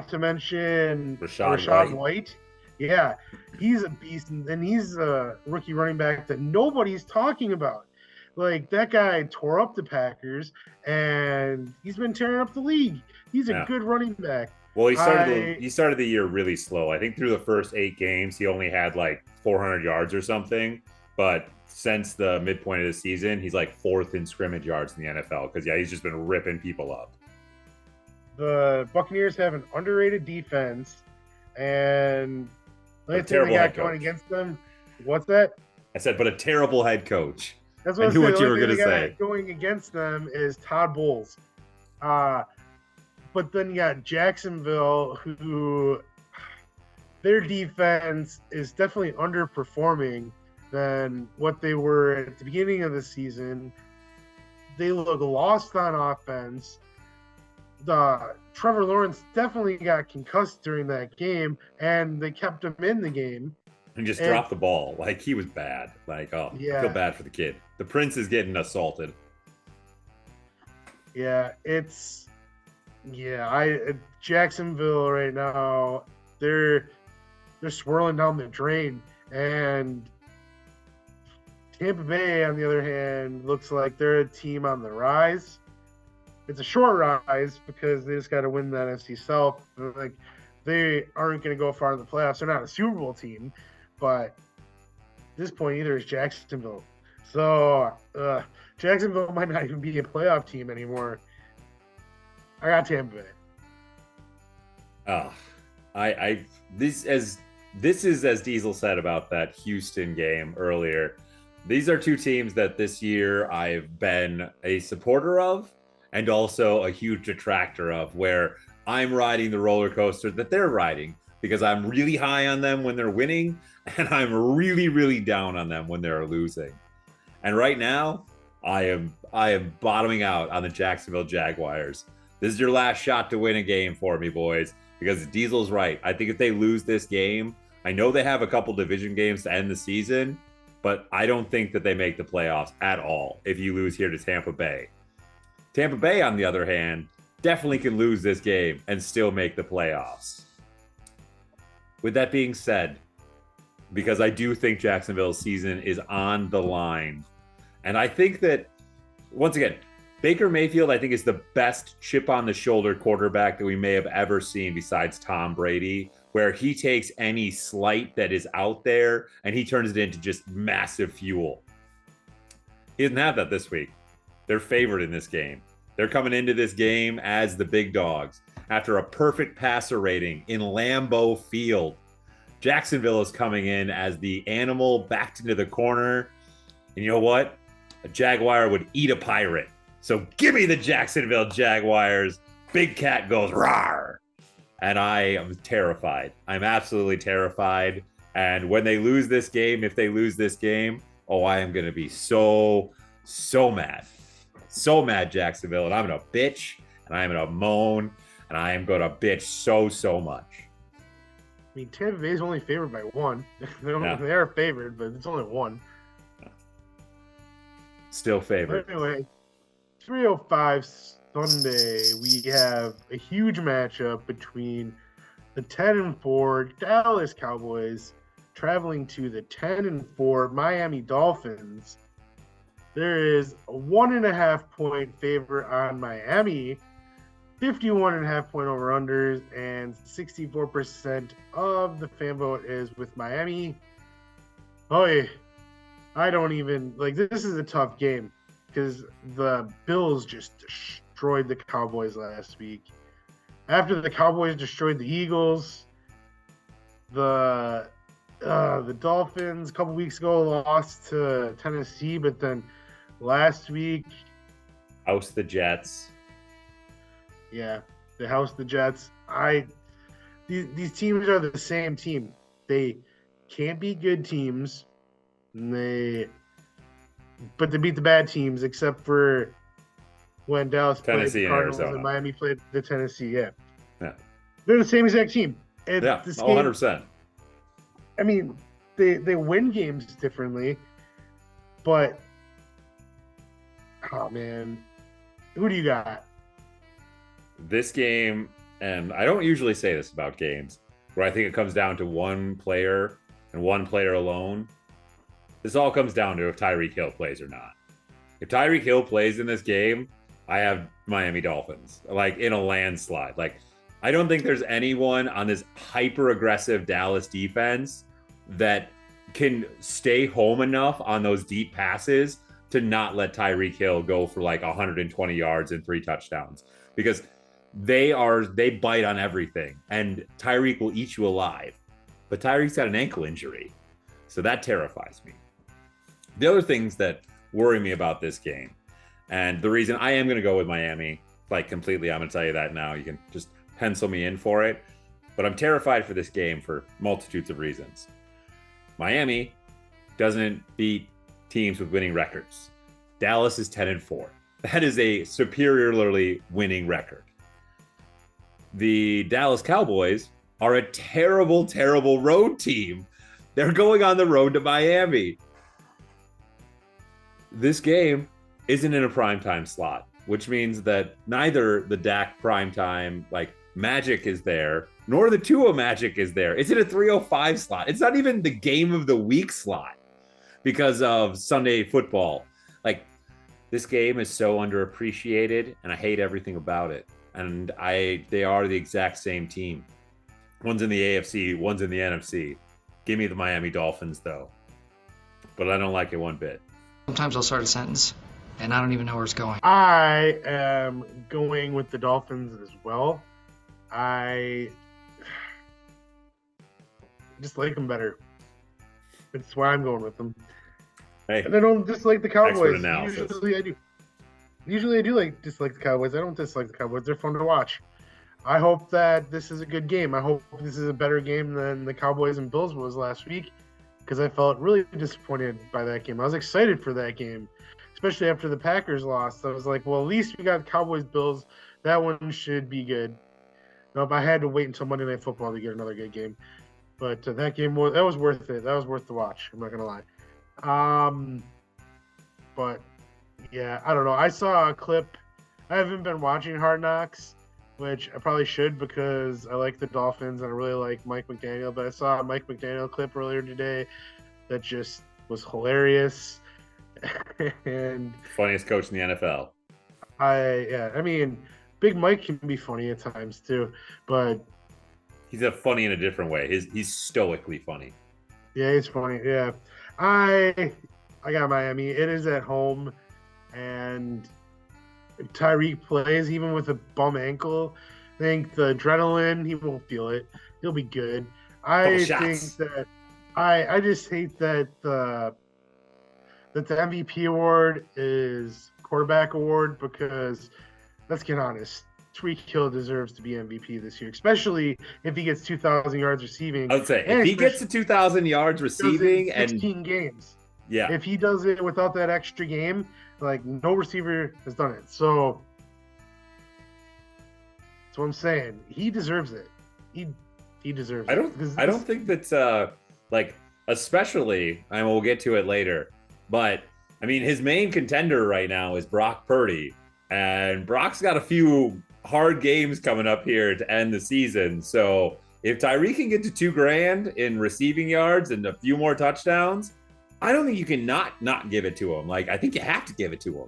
to mention Rashad White. Yeah, he's a beast, and he's a rookie running back that nobody's talking about. That guy tore up the Packers, and he's been tearing up the league. He's a good running back. Well, he started the year really slow. I think through the first 8 games, he only had 400 yards or something. But since the midpoint of the season, he's 4th in scrimmage yards in the NFL because, he's just been ripping people up. The Buccaneers have an underrated defense, and a terrible head coach going against them. What's that? I said, but a terrible head coach. That's what I knew what you were going to say. Going against them is Todd Bowles. But then you got Jacksonville, who their defense is definitely underperforming than what they were at the beginning of the season. They look lost on offense. Trevor Lawrence definitely got concussed during that game, and they kept him in the game. And just dropped the ball. He was bad. I feel bad for the kid. The prince is getting assaulted. Yeah, Jacksonville right now, they're swirling down the drain, and Tampa Bay, on the other hand, looks like they're a team on the rise. It's a short rise because they just got to win the NFC South. They aren't going to go far in the playoffs. They're not a Super Bowl team, but at this point, either is Jacksonville. So Jacksonville might not even be a playoff team anymore. I got Tampa Bay. This is as Diesel said about that Houston game earlier. These are 2 teams that this year I've been a supporter of and also a huge detractor of, where I'm riding the roller coaster that they're riding because I'm really high on them when they're winning and I'm really, really down on them when they're losing. And right now, I am bottoming out on the Jacksonville Jaguars. This is your last shot to win a game for me, boys, because Diesel's right. I think if they lose this game, I know they have a couple division games to end the season, but I don't think that they make the playoffs at all if you lose here to Tampa Bay. Tampa Bay, on the other hand, definitely can lose this game and still make the playoffs. With that being said, because I do think Jacksonville's season is on the line, and I think that, once again, Baker Mayfield, I think, is the best chip-on-the-shoulder quarterback that we may have ever seen besides Tom Brady, where he takes any slight that is out there and he turns it into just massive fuel. He doesn't have that this week. They're favored in this game. They're coming into this game as the big dogs. After a perfect passer rating in Lambeau Field, Jacksonville is coming in as the animal backed into the corner. And you know what? A Jaguar would eat a pirate. So give me the Jacksonville Jaguars. Big Cat goes rawr. And I am terrified. I'm absolutely terrified. And when they lose this game, if they lose this game, I am going to be so mad. So mad, Jacksonville. And I'm going to bitch. And I'm going to moan. And I am going to bitch so much. I mean, Tampa Bay is only favored by 1. They are favored, but it's only 1. Still favored. But anyway, 3:05 Sunday, we have a huge matchup between the 10-4 Dallas Cowboys traveling to the 10-4 Miami Dolphins. There is a 1.5 point favor on Miami, 51.5 point over-unders, and 64% of the fan vote is with Miami. I don't even, this is a tough game because the Bills just destroyed the Cowboys last week. After the Cowboys destroyed the Eagles, the Dolphins a couple weeks ago lost to Tennessee, but then last week oust the Jets. Yeah, They housed the Jets. These teams are the same team. They can't be good teams. But they beat the bad teams, except for when Dallas Tennessee played the and Cardinals Arizona. and Miami played the Tennessee. Yeah. Yeah. They're the same exact team. It's Yeah, this 100%. I mean, they win games differently, but oh man, who do you got? This game, and I don't usually say this about games, where I think it comes down to one player and one player alone. This all comes down to if Tyreek Hill plays or not. If Tyreek Hill plays in this game, I have Miami Dolphins, like in a landslide. Like, I don't think there's anyone on this hyper-aggressive Dallas defense that can stay home enough on those deep passes to not let Tyreek Hill go for like 120 yards and 3 touchdowns, because they bite on everything, and Tyreek will eat you alive. But Tyreek's got an ankle injury, so that terrifies me. The other things that worry me about this game, and the reason I am going to go with Miami, like completely, I'm going to tell you that now. You can just pencil me in for it. But I'm terrified for this game for multitudes of reasons. Miami doesn't beat teams with winning records. Dallas is 10-4. That is a superiorly winning record. The Dallas Cowboys are a terrible, terrible road team. They're going on the road to Miami. This game isn't in a primetime slot, which means that neither the Dak primetime magic is there, nor the Tua magic is there. It's in a 3:05 slot. It's not even the game of the week slot because of Sunday football. This game is so underappreciated, and I hate everything about it. And they are the exact same team. One's in the AFC, one's in the NFC. Give me the Miami Dolphins, though. But I don't like it one bit. Sometimes I'll start a sentence, and I don't even know where it's going. I am going with the Dolphins as well. I just like them better. That's why I'm going with them. Hey, and I don't dislike the Cowboys. analysis. Usually I do. Usually I do dislike the Cowboys. I don't dislike the Cowboys. They're fun to watch. I hope that this is a good game. I hope this is a better game than the Cowboys and Bills was last week, because I felt really disappointed by that game. I was excited for that game, especially after the Packers lost. I was like, well, at least we got Cowboys-Bills. That one should be good. Nope, I had to wait until Monday Night Football to get another good game. But that game was worth it. That was worth the watch. I'm not going to lie. But yeah, I don't know. I saw a clip. I haven't been watching Hard Knocks, which I probably should because I like the Dolphins and I really like Mike McDaniel. But I saw a Mike McDaniel clip earlier today that just was hilarious. And funniest coach in the NFL. I mean, Big Mike can be funny at times too, but he's funny in a different way. He's stoically funny. Yeah, he's funny. Yeah, I got Miami. It is at home, and if Tyreek plays even with a bum ankle, I think the adrenaline, he won't feel it. He'll be good. I just hate that the MVP award is quarterback award, because let's get honest, Tyreek Hill deserves to be MVP this year, especially if he gets 2,000 yards receiving. I would say if he gets to 2,000 yards receiving and 16 games. Yeah. If he does it without that extra game, no receiver has done it. So that's what I'm saying. He deserves it. He deserves it. I don't think that's especially, and we'll get to it later, but I mean, his main contender right now is Brock Purdy, and Brock's got a few hard games coming up here to end the season. So if Tyreek can get to $2,000 in receiving yards and a few more touchdowns, I don't think you can not give it to him. I think you have to give it to him.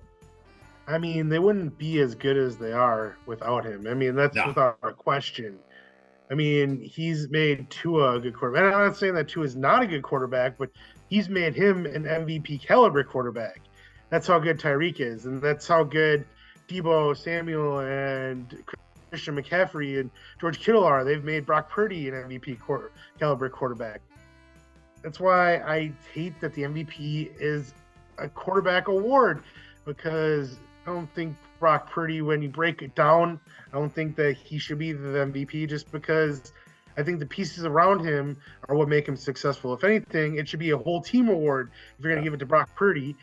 I mean, they wouldn't be as good as they are without him. I mean, that's without a question. I mean, he's made Tua a good quarterback. I'm not saying that Tua is not a good quarterback, but he's made him an MVP caliber quarterback. That's how good Tyreek is, and that's how good Deebo Samuel and Christian McCaffrey and George Kittle are. They've made Brock Purdy an MVP caliber quarterback. That's why I hate that the MVP is a quarterback award, because I don't think Brock Purdy, when you break it down, I don't think that he should be the MVP just because I think the pieces around him are what make him successful. If anything, it should be a whole team award if you're going to give it to Brock Purdy.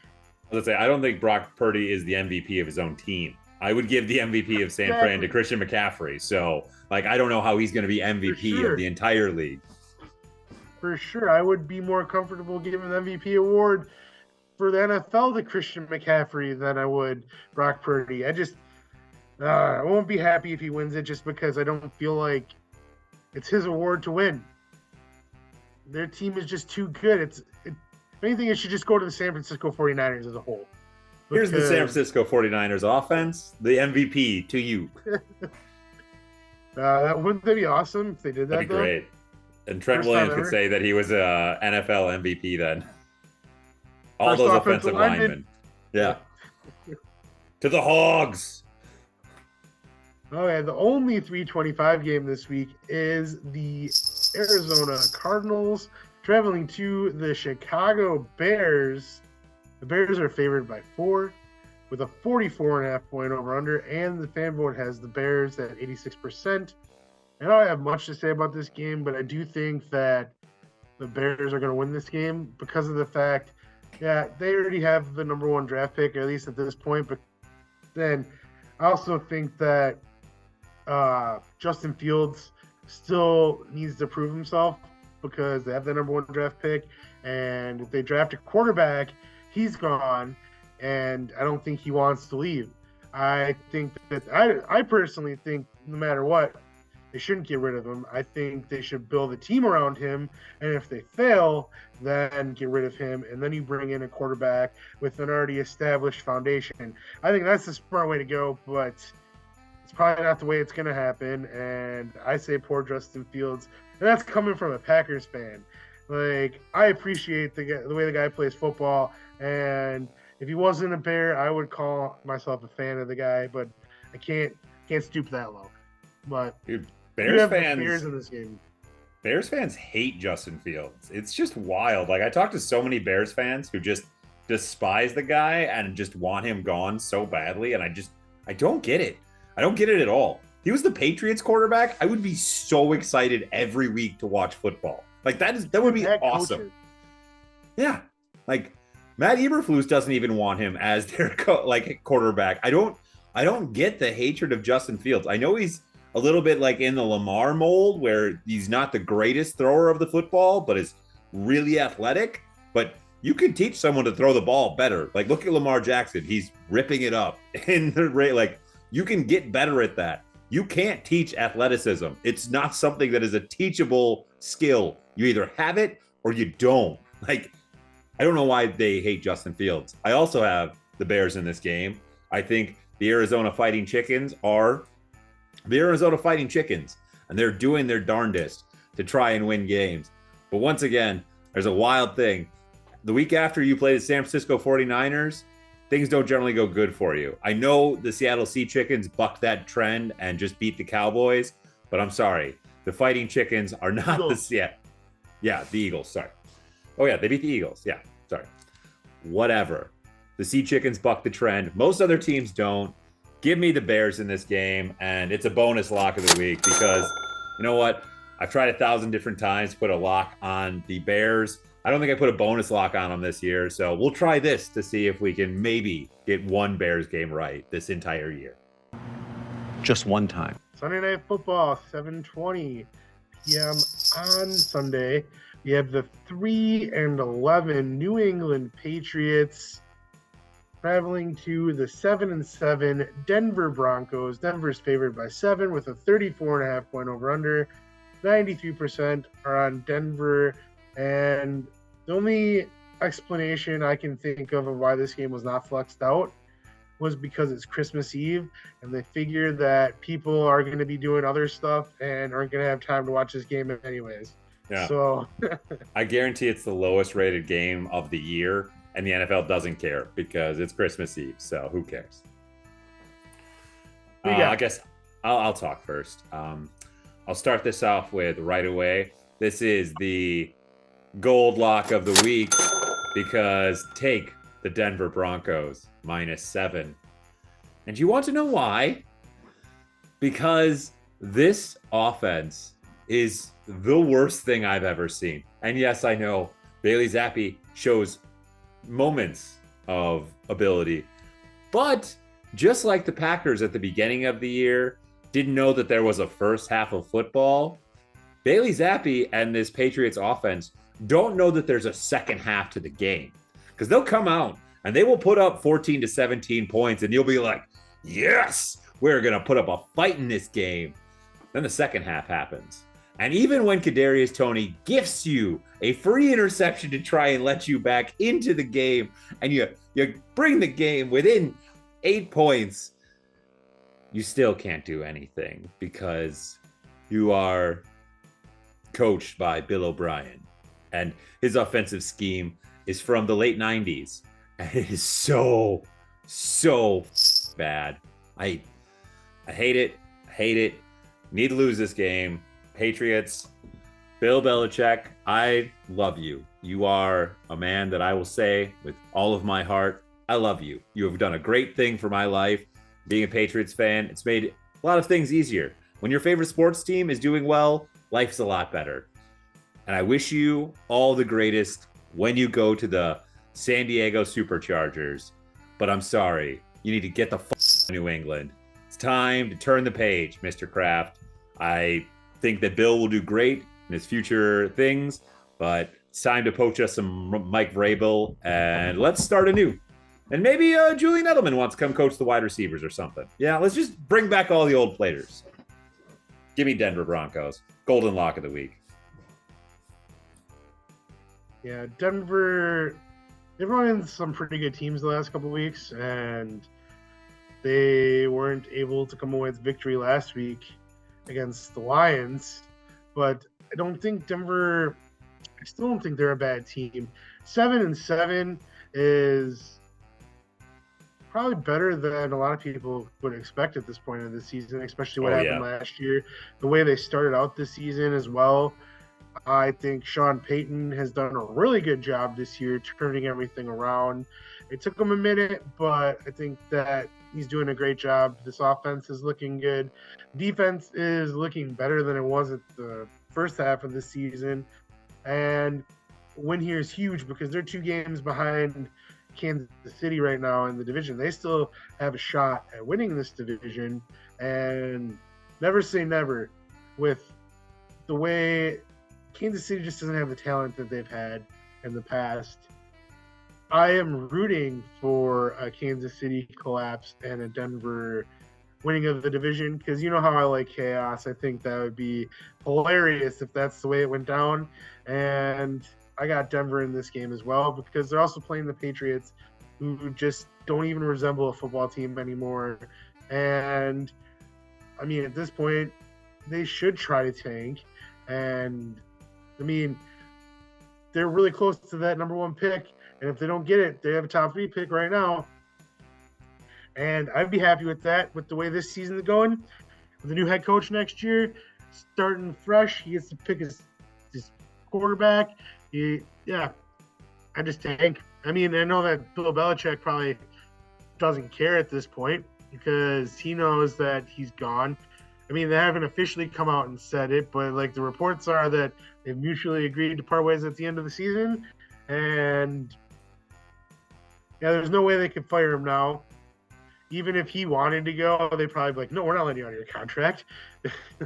Let's say I don't think Brock Purdy is the MVP of his own team. I would give the MVP of San Fran to Christian McCaffrey. So, like, I don't know how he's going to be MVP of the entire league. For sure. I would be more comfortable giving the MVP award for the NFL to Christian McCaffrey than I would Brock Purdy. I won't be happy if he wins it just because I don't feel like it's his award to win. Their team is just too good. If anything, it should just go to the San Francisco 49ers as a whole. Here's the San Francisco 49ers offense, the MVP to you. Wouldn't that be awesome if they did that? That'd be great. And Trent Williams could say that he was a NFL MVP then. All those offensive linemen. Yeah. To the Hogs. Okay, the only 325 game this week is the Arizona Cardinals traveling to the Chicago Bears. The Bears are favored by 4 with a 44.5 point over-under, and the fan vote has the Bears at 86%. I don't have much to say about this game, but I do think that the Bears are going to win this game because of the fact that they already have the number 1 draft pick, at least at this point. But then I also think that Justin Fields still needs to prove himself because they have the number 1 draft pick. And if they draft a quarterback, he's gone, and I don't think he wants to leave. I personally think no matter what, they shouldn't get rid of him. I think they should build a team around him, and if they fail, then get rid of him, and then you bring in a quarterback with an already established foundation. I think that's the smart way to go, but it's probably not the way it's going to happen, and I say poor Justin Fields, and that's coming from a Packers fan. Like, I appreciate the way the guy plays football, and if he wasn't a Bear, I would call myself a fan of the guy, but I can't stoop that low. But dude, Bears fans hate Justin Fields. It's just wild. Like, I talked to so many Bears fans who just despise the guy and just want him gone so badly, and I don't get it. I don't get it at all. He was the Patriots quarterback. I would be so excited every week to watch football. Like, that would be awesome. Yeah. Like, Matt Eberflus doesn't even want him as their quarterback. I don't get the hatred of Justin Fields. I know he's a little bit like in the Lamar mold where he's not the greatest thrower of the football, but is really athletic. But you can teach someone to throw the ball better. Like, look at Lamar Jackson. He's ripping it up in the rate. Like, you can get better at that. You can't teach athleticism. It's not something that is a teachable skill. You either have it or you don't. Like, I don't know why they hate Justin Fields. I also have the Bears in this game. I think the Arizona Fighting Chickens are the Arizona Fighting Chickens, and they're doing their darndest to try and win games. But once again, there's a wild thing. The week after you play the San Francisco 49ers, things don't generally go good for you. I know the Seattle Sea Chickens bucked that trend and just beat the Cowboys, but I'm sorry. The Fighting Chickens are not the Eagles, sorry. Oh yeah, they beat the Eagles. Yeah, sorry. Whatever. The Sea Chickens buck the trend. Most other teams don't. Give me the Bears in this game, and it's a bonus lock of the week because, you know what? I've tried 1,000 different times to put a lock on the Bears. I don't think I put a bonus lock on them this year, so we'll try this to see if we can maybe get one Bears game right this entire year. Just one time. Sunday Night Football, 7:20 p.m. on Sunday. We have the 3-11 New England Patriots traveling to the 7-7 Denver Broncos. Denver's favored by 7 with a 34.5 point over-under. 93% are on Denver. And the only explanation I can think of why this game was not flexed out was because it's Christmas Eve, and they figured that people are going to be doing other stuff and aren't going to have time to watch this game anyways. Yeah. So I guarantee it's the lowest rated game of the year, and the NFL doesn't care because it's Christmas Eve, so who cares? I guess I'll talk first. I'll start this off with right away. This is the gold lock of the week because take the Denver Broncos -7. And you want to know why? Because this offense is the worst thing I've ever seen. And yes, I know Bailey Zappi shows moments of ability, but just like the Packers at the beginning of the year didn't know that there was a first half of football, Bailey Zappi and this Patriots offense don't know that there's a second half to the game, because they'll come out and they will put up 14 to 17 points and you'll be like, yes, we're going to put up a fight in this game. Then the second half happens. And even when Kadarius Toney gifts you a free interception to try and let you back into the game, and you bring the game within 8 points, you still can't do anything because you are coached by Bill O'Brien. And his offensive scheme is from the late 90s. And it is so bad. I hate it. Need to lose this game. Patriots, Bill Belichick, I love you. You are a man that I will say with all of my heart, I love you. You have done a great thing for my life. Being a Patriots fan, it's made a lot of things easier. When your favorite sports team is doing well, life's a lot better. And I wish you all the greatest when you go to the San Diego Superchargers. But I'm sorry, you need to get the to New England. It's time to turn the page, Mr. Kraft. I think that Bill will do great in his future things, but it's time to poach us some Mike Vrabel and let's start anew. And maybe Julian Edelman wants to come coach the wide receivers or something. Yeah, let's just bring back all the old players. Give me Denver Broncos. Golden lock of the week. Yeah, Denver, they've run into some pretty good teams the last couple of weeks, and they weren't able to come away with victory last week against the Lions. But I still don't think they're a bad team. 7-7 is probably better than a lot of people would expect at this point of the season, especially what happened last year. The way they started out this season as well. I think Sean Payton has done a really good job this year turning everything around. It took him a minute, but I think that he's doing a great job. This offense is looking good. Defense is looking better than it was at the first half of the season. And win here is huge because they're 2 games behind Kansas City right now in the division. They still have a shot at winning this division. And never say never with the way Kansas City just doesn't have the talent that they've had in the past. I am rooting for a Kansas City collapse and a Denver winning of the division because you know how I like chaos. I think that would be hilarious if that's the way it went down. And I got Denver in this game as well because they're also playing the Patriots, who just don't even resemble a football team anymore. And, I mean, at this point, they should try to tank. And, I mean, they're really close to that number 1 pick. And if they don't get it, they have a top 3 pick right now. And I'd be happy with that, with the way this season is going. With the new head coach next year, starting fresh, he gets to pick his quarterback. I just tank. I mean, I know that Bill Belichick probably doesn't care at this point because he knows that he's gone. I mean, they haven't officially come out and said it, but like the reports are that they've mutually agreed to part ways at the end of the season. And yeah, there's no way they could fire him now. Even if he wanted to go, they'd probably be like, no, we're not letting you out of your contract.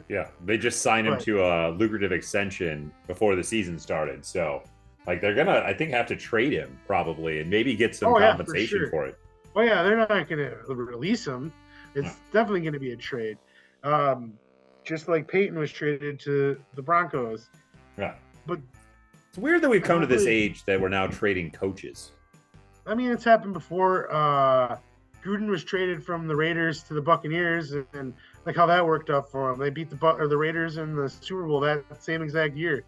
Yeah, they just signed him to a lucrative extension before the season started. So, like, they're going to, I think, have to trade him probably and maybe get some compensation for it. Well, yeah, they're not going to release him. It's definitely going to be a trade. Just like Peyton was traded to the Broncos. Yeah. But it's weird that we've come to this age that we're now trading coaches. I mean, it's happened before. Gruden was traded from the Raiders to the Buccaneers, and like how that worked out for them. They beat the Raiders in the Super Bowl that same exact year.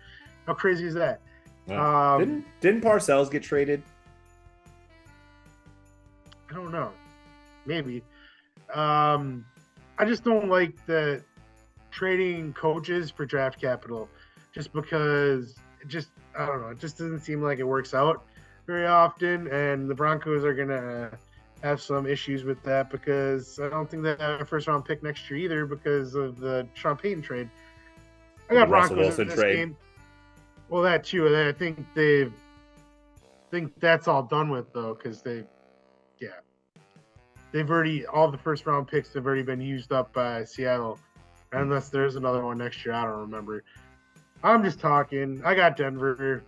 How crazy is that? Didn't Parcells get traded? I don't know. Maybe. I just don't like the trading coaches for draft capital just because I don't know. It just doesn't seem like it works out very often, and the Broncos are going to have some issues with that because I don't think they have a first round pick next year either because of the Sean Payton trade. I got The Russell Broncos Wilson in this trade. game. Well, that too. I think that's all done with though because they've already all the first round picks have already been used up by Seattle, unless there's another one next year. I don't remember. I'm just talking. I got Denver.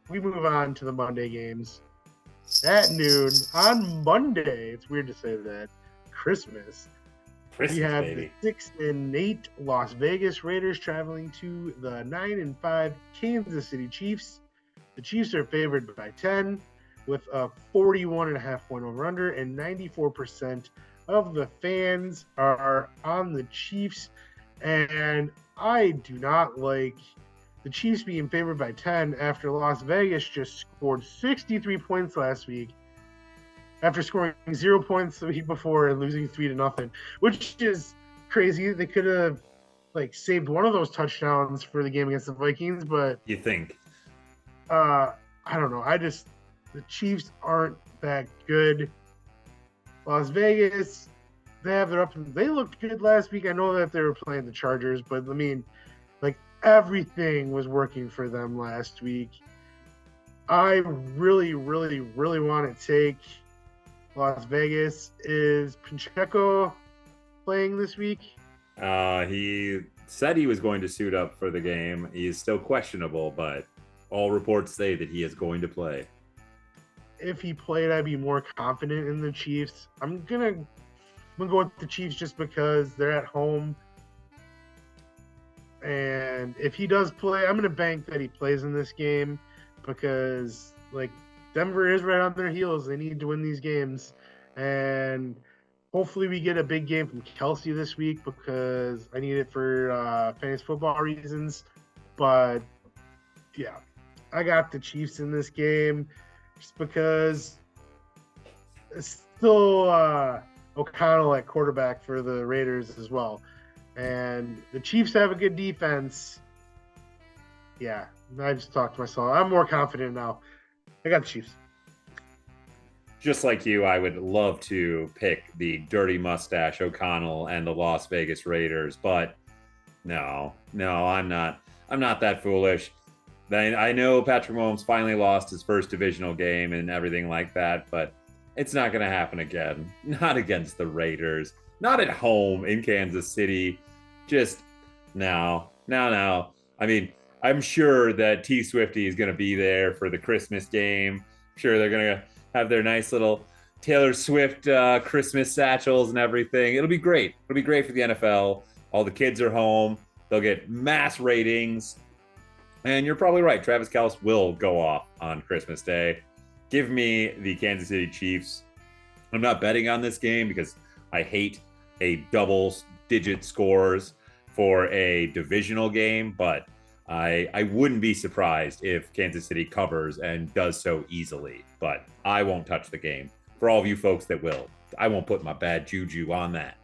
We move on to the Monday games. At noon on Monday, it's weird to say that, Christmas. We have baby. the 6-8 Las Vegas Raiders traveling to the 9-5 Kansas City Chiefs. The Chiefs are favored by 10 with a 41.5 point over-under, and 94% of the fans are on the Chiefs. And I do not like the Chiefs being favored by 10 after Las Vegas just scored 63 points last week after scoring 0 points the week before and losing 3-0, which is crazy. They could have saved one of those touchdowns for the game against the Vikings, but You think? I don't know. The Chiefs aren't that good. Las Vegas, they have their up. They looked good last week. I know that they were playing the Chargers, but I mean, everything was working for them last week. I really, really, really want to take Las Vegas. Is Pacheco playing this week? He said he was going to suit up for the game. He is still questionable, but all reports say that he is going to play. If he played, I'd be more confident in the Chiefs. I'm gonna go with the Chiefs just because they're at home. And if he does play, I'm going to bank that he plays in this game because, Denver is right on their heels. They need to win these games. And hopefully we get a big game from Kelsey this week because I need it for fantasy football reasons. But, yeah, I got the Chiefs in this game just because it's still O'Connell at quarterback for the Raiders as well. And the Chiefs have a good defense. Yeah, I just talked to myself. I'm more confident now. I got the Chiefs. Just like you, I would love to pick the dirty mustache O'Connell and the Las Vegas Raiders, but no, I'm not that foolish. I know Patrick Mahomes finally lost his first divisional game and everything like that, but it's not going to happen again. Not against the Raiders. Not at home in Kansas City. Just no. I mean, I'm sure that T Swifty is going to be there for the Christmas game. I'm sure they're going to have their nice little Taylor Swift Christmas satchels and everything. It'll be great. It'll be great for the NFL. All the kids are home. They'll get mass ratings. And you're probably right. Travis Kelce will go off on Christmas Day. Give me the Kansas City Chiefs. I'm not betting on this game because I hate a double-digit scores for a divisional game, but I wouldn't be surprised if Kansas City covers and does so easily. But I won't touch the game. For all of you folks that will, I won't put my bad juju on that.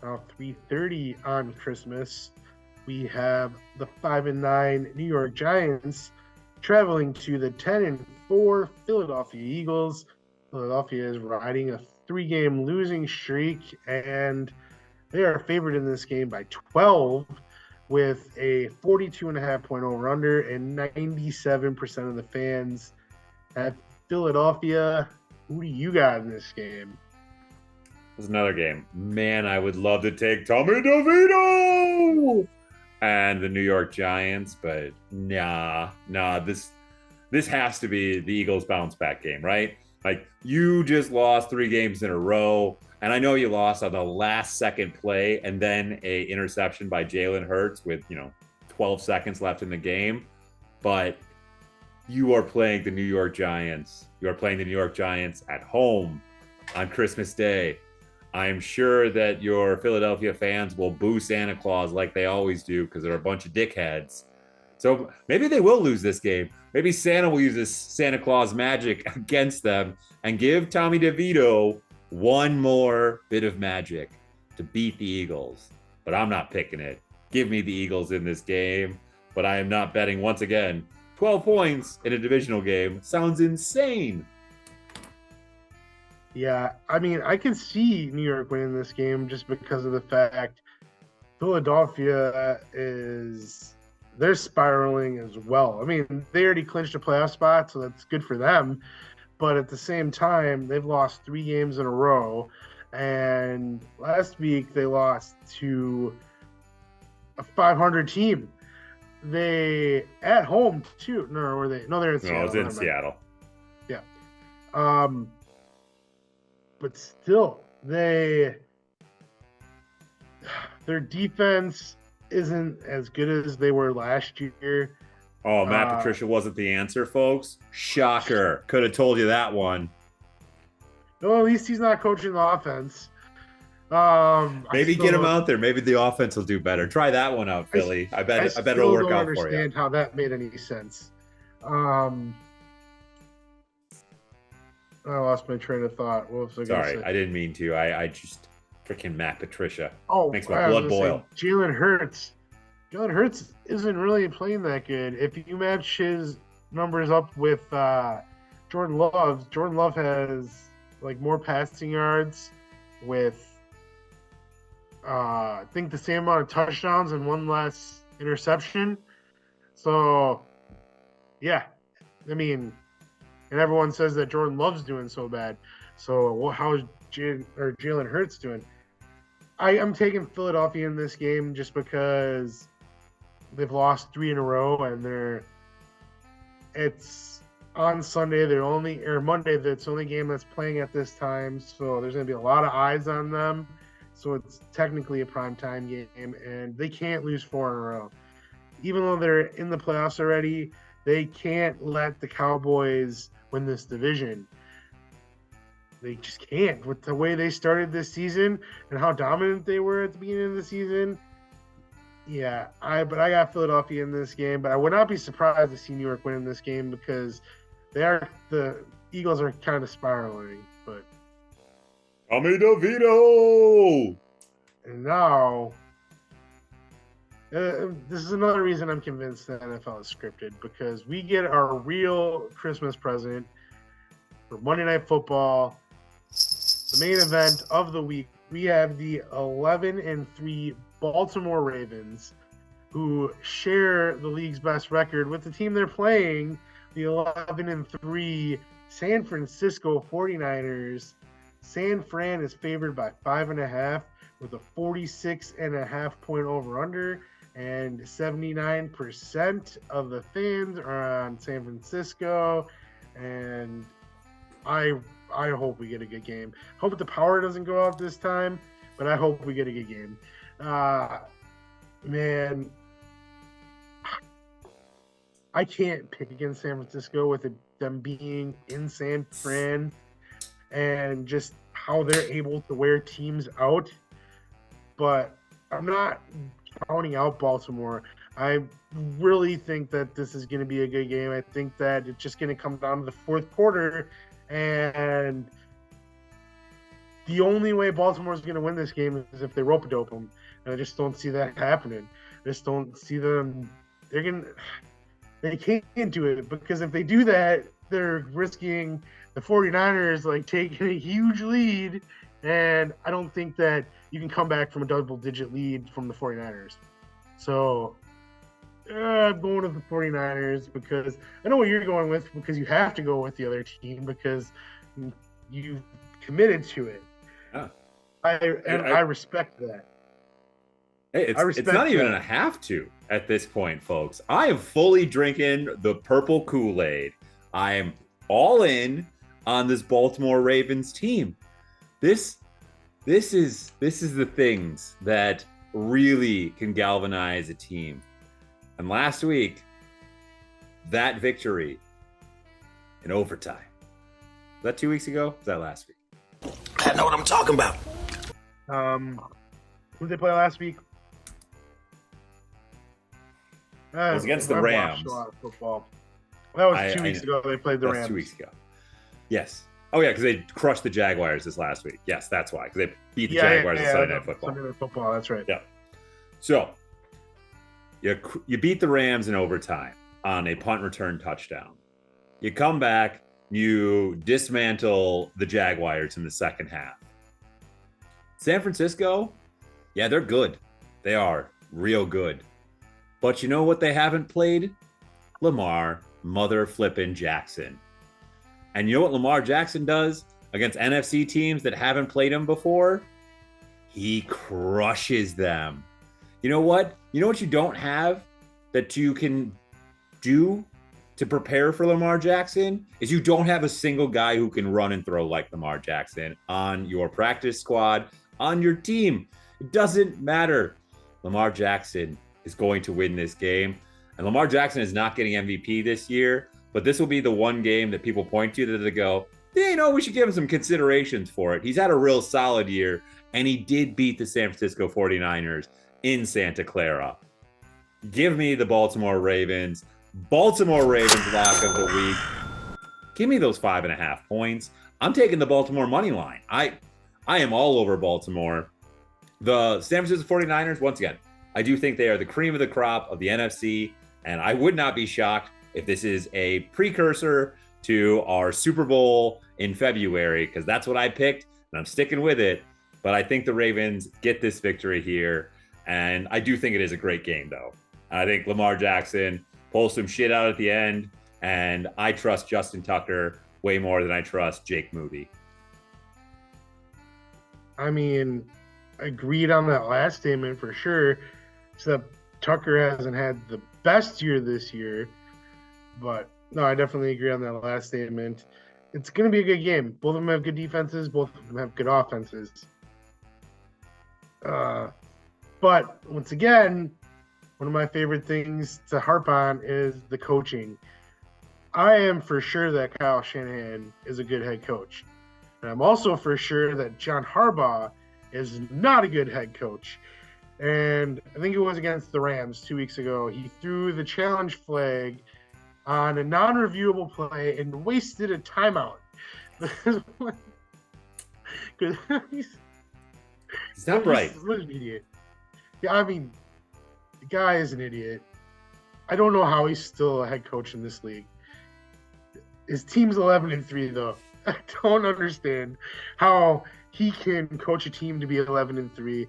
3:30 on Christmas, we have the 5-9 New York Giants traveling to the 10-4 Philadelphia Eagles. Philadelphia is riding a 3-game losing streak, and they are favored in this game by 12 with a 42.5 point over-under, and 97% of the fans at Philadelphia. Who do you got in this game? There's another game. Man, I would love to take Tommy DeVito and the New York Giants, but nah. This has to be the Eagles bounce back game, right? You just lost 3 games in a row, and I know you lost on the last second play and then a interception by Jalen Hurts with 12 seconds left in the game, but you are playing the New York Giants. You are playing the New York Giants at home on Christmas Day. I'm sure that your Philadelphia fans will boo Santa Claus like they always do because they're a bunch of dickheads. So maybe they will lose this game. Maybe Santa will use this Santa Claus magic against them and give Tommy DeVito one more bit of magic to beat the Eagles. But I'm not picking it. Give me the Eagles in this game. But I am not betting once again. 12 points in a divisional game sounds insane. Yeah, I mean, I can see New York winning this game just because of the fact Philadelphia they're spiraling as well. I mean, they already clinched a playoff spot, so that's good for them. But at the same time, they've lost 3 games in a row. And last week they lost to a 500 team. They at home too. No, were they? No, they're in Seattle. No, it was in Seattle. Yeah. But still, their defense isn't as good as they were last year. Oh, Matt Patricia wasn't the answer, folks. Shocker. Could have told you that one. No, at least he's not coaching the offense. Maybe get him out there. Maybe the offense will do better. Try that one out, Philly. I bet it'll work out for you. I don't understand how that made any sense. I lost my train of thought. What was I going to say? Sorry, I didn't mean to. I just freaking Matt Patricia. Oh, makes my blood boil. Jalen Hurts. Jalen Hurts isn't really playing that good. If you match his numbers up with Jordan Love has like more passing yards with I think the same amount of touchdowns and 1 less interception. So, yeah, I mean, and everyone says that Jordan Love's doing so bad. So how is Jalen Hurts doing? I'm taking Philadelphia in this game just because they've lost 3 in a row, and it's on Sunday. Monday. That's the only game that's playing at this time. So there's going to be a lot of eyes on them. So it's technically a primetime game, and they can't lose 4 in a row. Even though they're in the playoffs already, they can't let the Cowboys win this division. They just can't. With the way they started this season and how dominant they were at the beginning of the season, yeah, I got Philadelphia in this game, but I would not be surprised to see New York win in this game because the Eagles are kind of spiraling, but Tommy DeVito! And now, this is another reason I'm convinced the NFL is scripted, because we get our real Christmas present for Monday Night Football, the main event of the week. We have the 11-3 Baltimore Ravens, who share the league's best record with the team they're playing, the 11-3 San Francisco 49ers. San Fran is favored by 5.5 with a 46.5 point over/under, and 79% of the fans are on San Francisco. And I hope we get a good game. Hope the power doesn't go out this time, but I hope we get a good game. Man, I can't pick against San Francisco with them being in San Fran and just how they're able to wear teams out. But I'm not counting out Baltimore. I really think that this is going to be a good game. I think that it's just going to come down to the fourth quarter, and the only way Baltimore is going to win this game is if they rope-a-dope them. And I just don't see that happening. I just don't see them. They can't do it, because if they do that, they're risking the 49ers like taking a huge lead, and I don't think that you can come back from a double-digit lead from the 49ers. So I'm going with the 49ers because I know what you're going with, because you have to go with the other team because you committed to it. Yeah. I respect that. Hey, it's not even a have to at this point, folks. I am fully drinking the purple Kool-Aid. I am all in on this Baltimore Ravens team. This is the things that really can galvanize a team. And last week, that victory in overtime. Was that 2 weeks ago? Was that last week? I know what I'm talking about. Who did they play last week? It was against the Rams. A lot of football. That was 2 weeks ago. They played the Rams. 2 weeks ago. Yes. Oh, yeah, because they crushed the Jaguars this last week. Yes, that's why. Because they beat the Jaguars in Sunday Night Football. Sunday Night Football, that's right. Yeah. So, you beat the Rams in overtime on a punt return touchdown. You come back, you dismantle the Jaguars in the second half. San Francisco, yeah, they're good. They are real good. But you know what they haven't played? Lamar mother flippin' Jackson. And you know what Lamar Jackson does against NFC teams that haven't played him before? He crushes them. You know what? You know what you don't have that you can do to prepare for Lamar Jackson is you don't have a single guy who can run and throw like Lamar Jackson on your practice squad, on your team. It doesn't matter. Lamar Jackson is going to win this game. And Lamar Jackson is not getting MVP this year, but this will be the one game that people point to that they go, yeah, you know, we should give him some considerations for it. He's had a real solid year, and he did beat the San Francisco 49ers in Santa Clara. Give me the Baltimore Ravens. Baltimore Ravens lock of the week. Give me those 5.5 points. I'm taking the Baltimore money line. I am all over Baltimore. The San Francisco 49ers, once again, I do think they are the cream of the crop of the NFC, and I would not be shocked if this is a precursor to our Super Bowl in February, because that's what I picked, and I'm sticking with it. But I think the Ravens get this victory here, and I do think it is a great game, though. I think Lamar Jackson pulls some shit out at the end, and I trust Justin Tucker way more than I trust Jake Moody. I mean, agreed on that last statement for sure, except Tucker hasn't had the best year this year. But no, I definitely agree on that last statement. It's going to be a good game. Both of them have good defenses. Both of them have good offenses. But once again, one of my favorite things to harp on is the coaching. I am for sure that Kyle Shanahan is a good head coach. And I'm also for sure that John Harbaugh is not a good head coach. And I think it was against the Rams 2 weeks ago. He threw the challenge flag on a non-reviewable play and wasted a timeout. He's not right. He's an idiot. Yeah, I mean, the guy is an idiot. I don't know how he's still a head coach in this league. His team's 11-3, though. I don't understand how he can coach a team to be 11-3.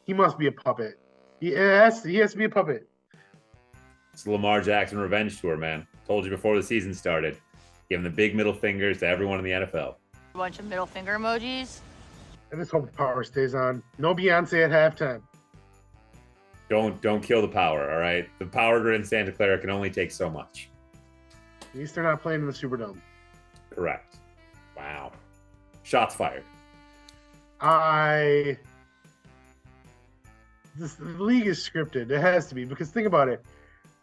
He must be a puppet. He has to be a puppet. It's the Lamar Jackson revenge tour, man. Told you before the season started. Giving the big middle fingers to everyone in the NFL. A bunch of middle finger emojis. I just hope the power stays on. No Beyonce at halftime. Don't kill the power, all right? The power grid in Santa Clara can only take so much. At least they're not playing in the Superdome. Correct. Wow. Shots fired. The league is scripted. It has to be, because think about it.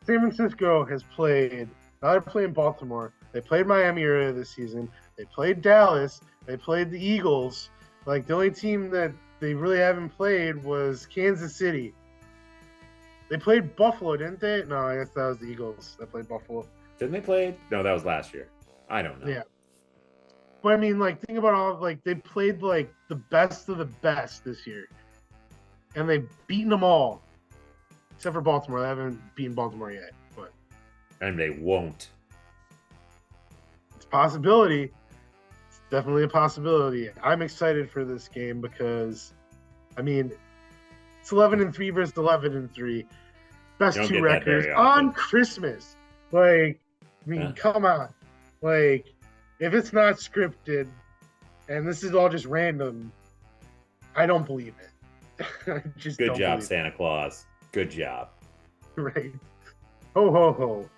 San Francisco has played. Now they're playing Baltimore. They played Miami earlier this season. They played Dallas. They played the Eagles. Like, the only team that they really haven't played was Kansas City. They played Buffalo, didn't they? No, I guess that was the Eagles that played Buffalo. Didn't they play? No, that was last year. I don't know. Yeah. But I mean, like, think about all, like, they played, like, the best of the best this year. And they've beaten them all. Except for Baltimore. They haven't beaten Baltimore yet. But And they won't. it's a possibility. It's definitely a possibility. I'm excited for this game because, I mean, it's 11-3 versus 11-3. Best You don't two get that records very often. on Christmas. Like, I mean, Yeah. come on. Like, if it's not scripted and this is all just random, I don't believe it. I just Good don't job, believe Santa Claus. Good job. it. Right. Ho, ho, ho.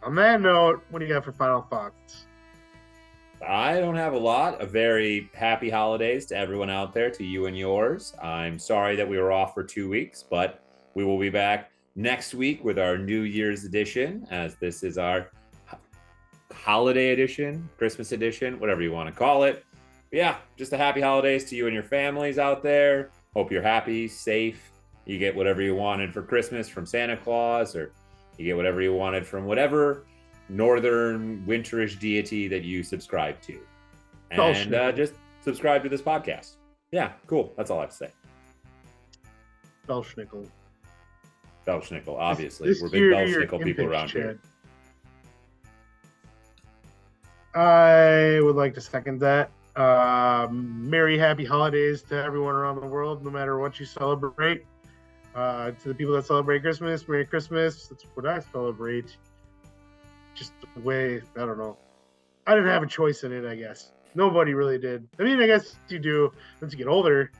On that note, what do you got for final thoughts? I don't have a lot. A very happy holidays to everyone out there, to you and yours. I'm sorry that we were off for 2 weeks, but we will be back next week with our New Year's edition, as this is our holiday edition, Christmas edition, whatever you want to call it. But yeah, just a happy holidays to you and your families out there. Hope you're happy, safe. You get whatever you wanted for Christmas from Santa Claus, or you get whatever you wanted from whatever northern winterish deity that you subscribe to. And just subscribe to this podcast. Yeah, cool. That's all I have to say. Belschnickel. Belschnickel, obviously. This We're big year, Belschnickel your people image, around here. I would like to second that. Merry, happy holidays to everyone around the world, no matter what you celebrate. To the people that celebrate Christmas, Merry Christmas. That's what I celebrate. Just the way, I don't know. I didn't have a choice in it, I guess. Nobody really did. I mean, I guess you do once you get older.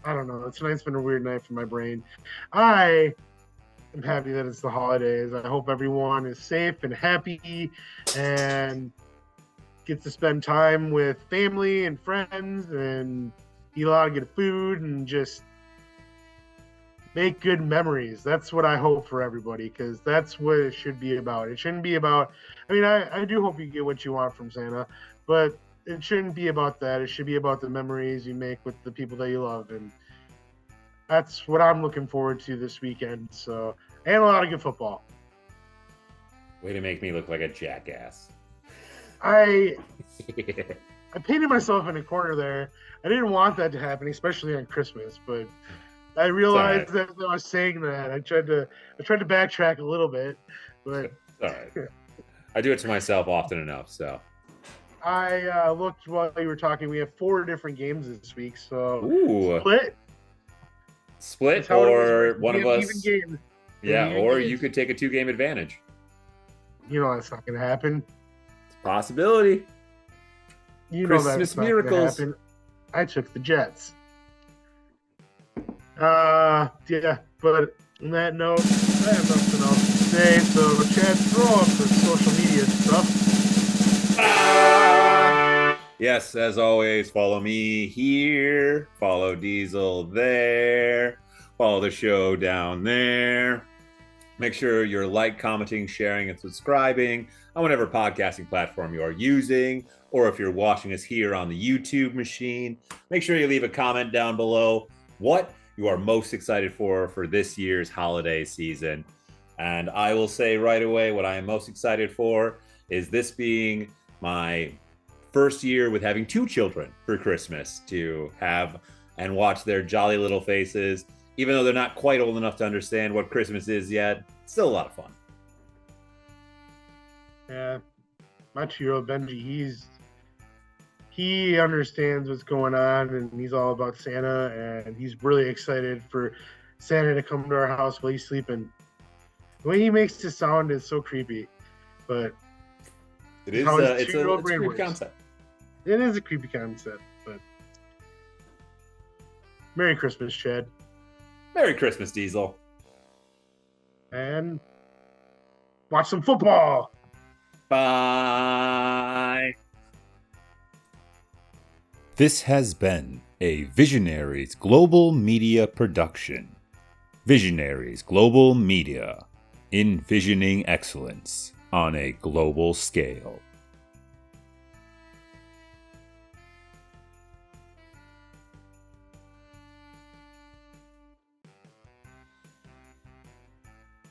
I don't know. Tonight's been a weird night for my brain. I am happy that it's the holidays. I hope everyone is safe and happy and gets to spend time with family and friends and eat a lot of good food and just make good memories. That's what I hope for everybody, because that's what it should be about. It shouldn't be about, I mean, I do hope you get what you want from Santa, but it shouldn't be about that. It should be about the memories you make with the people that you love. And that's what I'm looking forward to this weekend. So, and a lot of good football. Way to make me look like a jackass. I painted myself in a corner there. I didn't want that to happen, especially on Christmas, but I realized that as I was saying that. I tried to backtrack a little bit, but All right. I do it to myself often enough, so. I looked while you were talking. We have 4 different games this week, so Ooh. Split, or one of us. Even games. Yeah, or you could take a 2-game advantage. You know that's not going to happen. It's a possibility. You know Christmas that's not miracles. Happen. I took the Jets. Yeah, but on that note, I have nothing else to say. So, Chad, throw up the social media stuff. Yes, as always, follow me here, follow Diesel there, follow the show down there. Make sure you're commenting, sharing, and subscribing on whatever podcasting platform you are using, or if you're watching us here on the YouTube machine, make sure you leave a comment down below what you are most excited for this year's holiday season. And I will say right away what I am most excited for is this being my first year with having 2 children for Christmas, to have and watch their jolly little faces. Even though they're not quite old enough to understand what Christmas is yet, it's still a lot of fun. Yeah, my 2-year-old Benji, he understands what's going on, and he's all about Santa, and he's really excited for Santa to come to our house while he's sleeping. The way he makes it sound is so creepy, but it's a creepy concept. It is a creepy concept, but Merry Christmas, Chad. Merry Christmas, Diesel. And watch some football. Bye. This has been a Visionaries Global Media production. Visionaries Global Media, envisioning excellence on a global scale.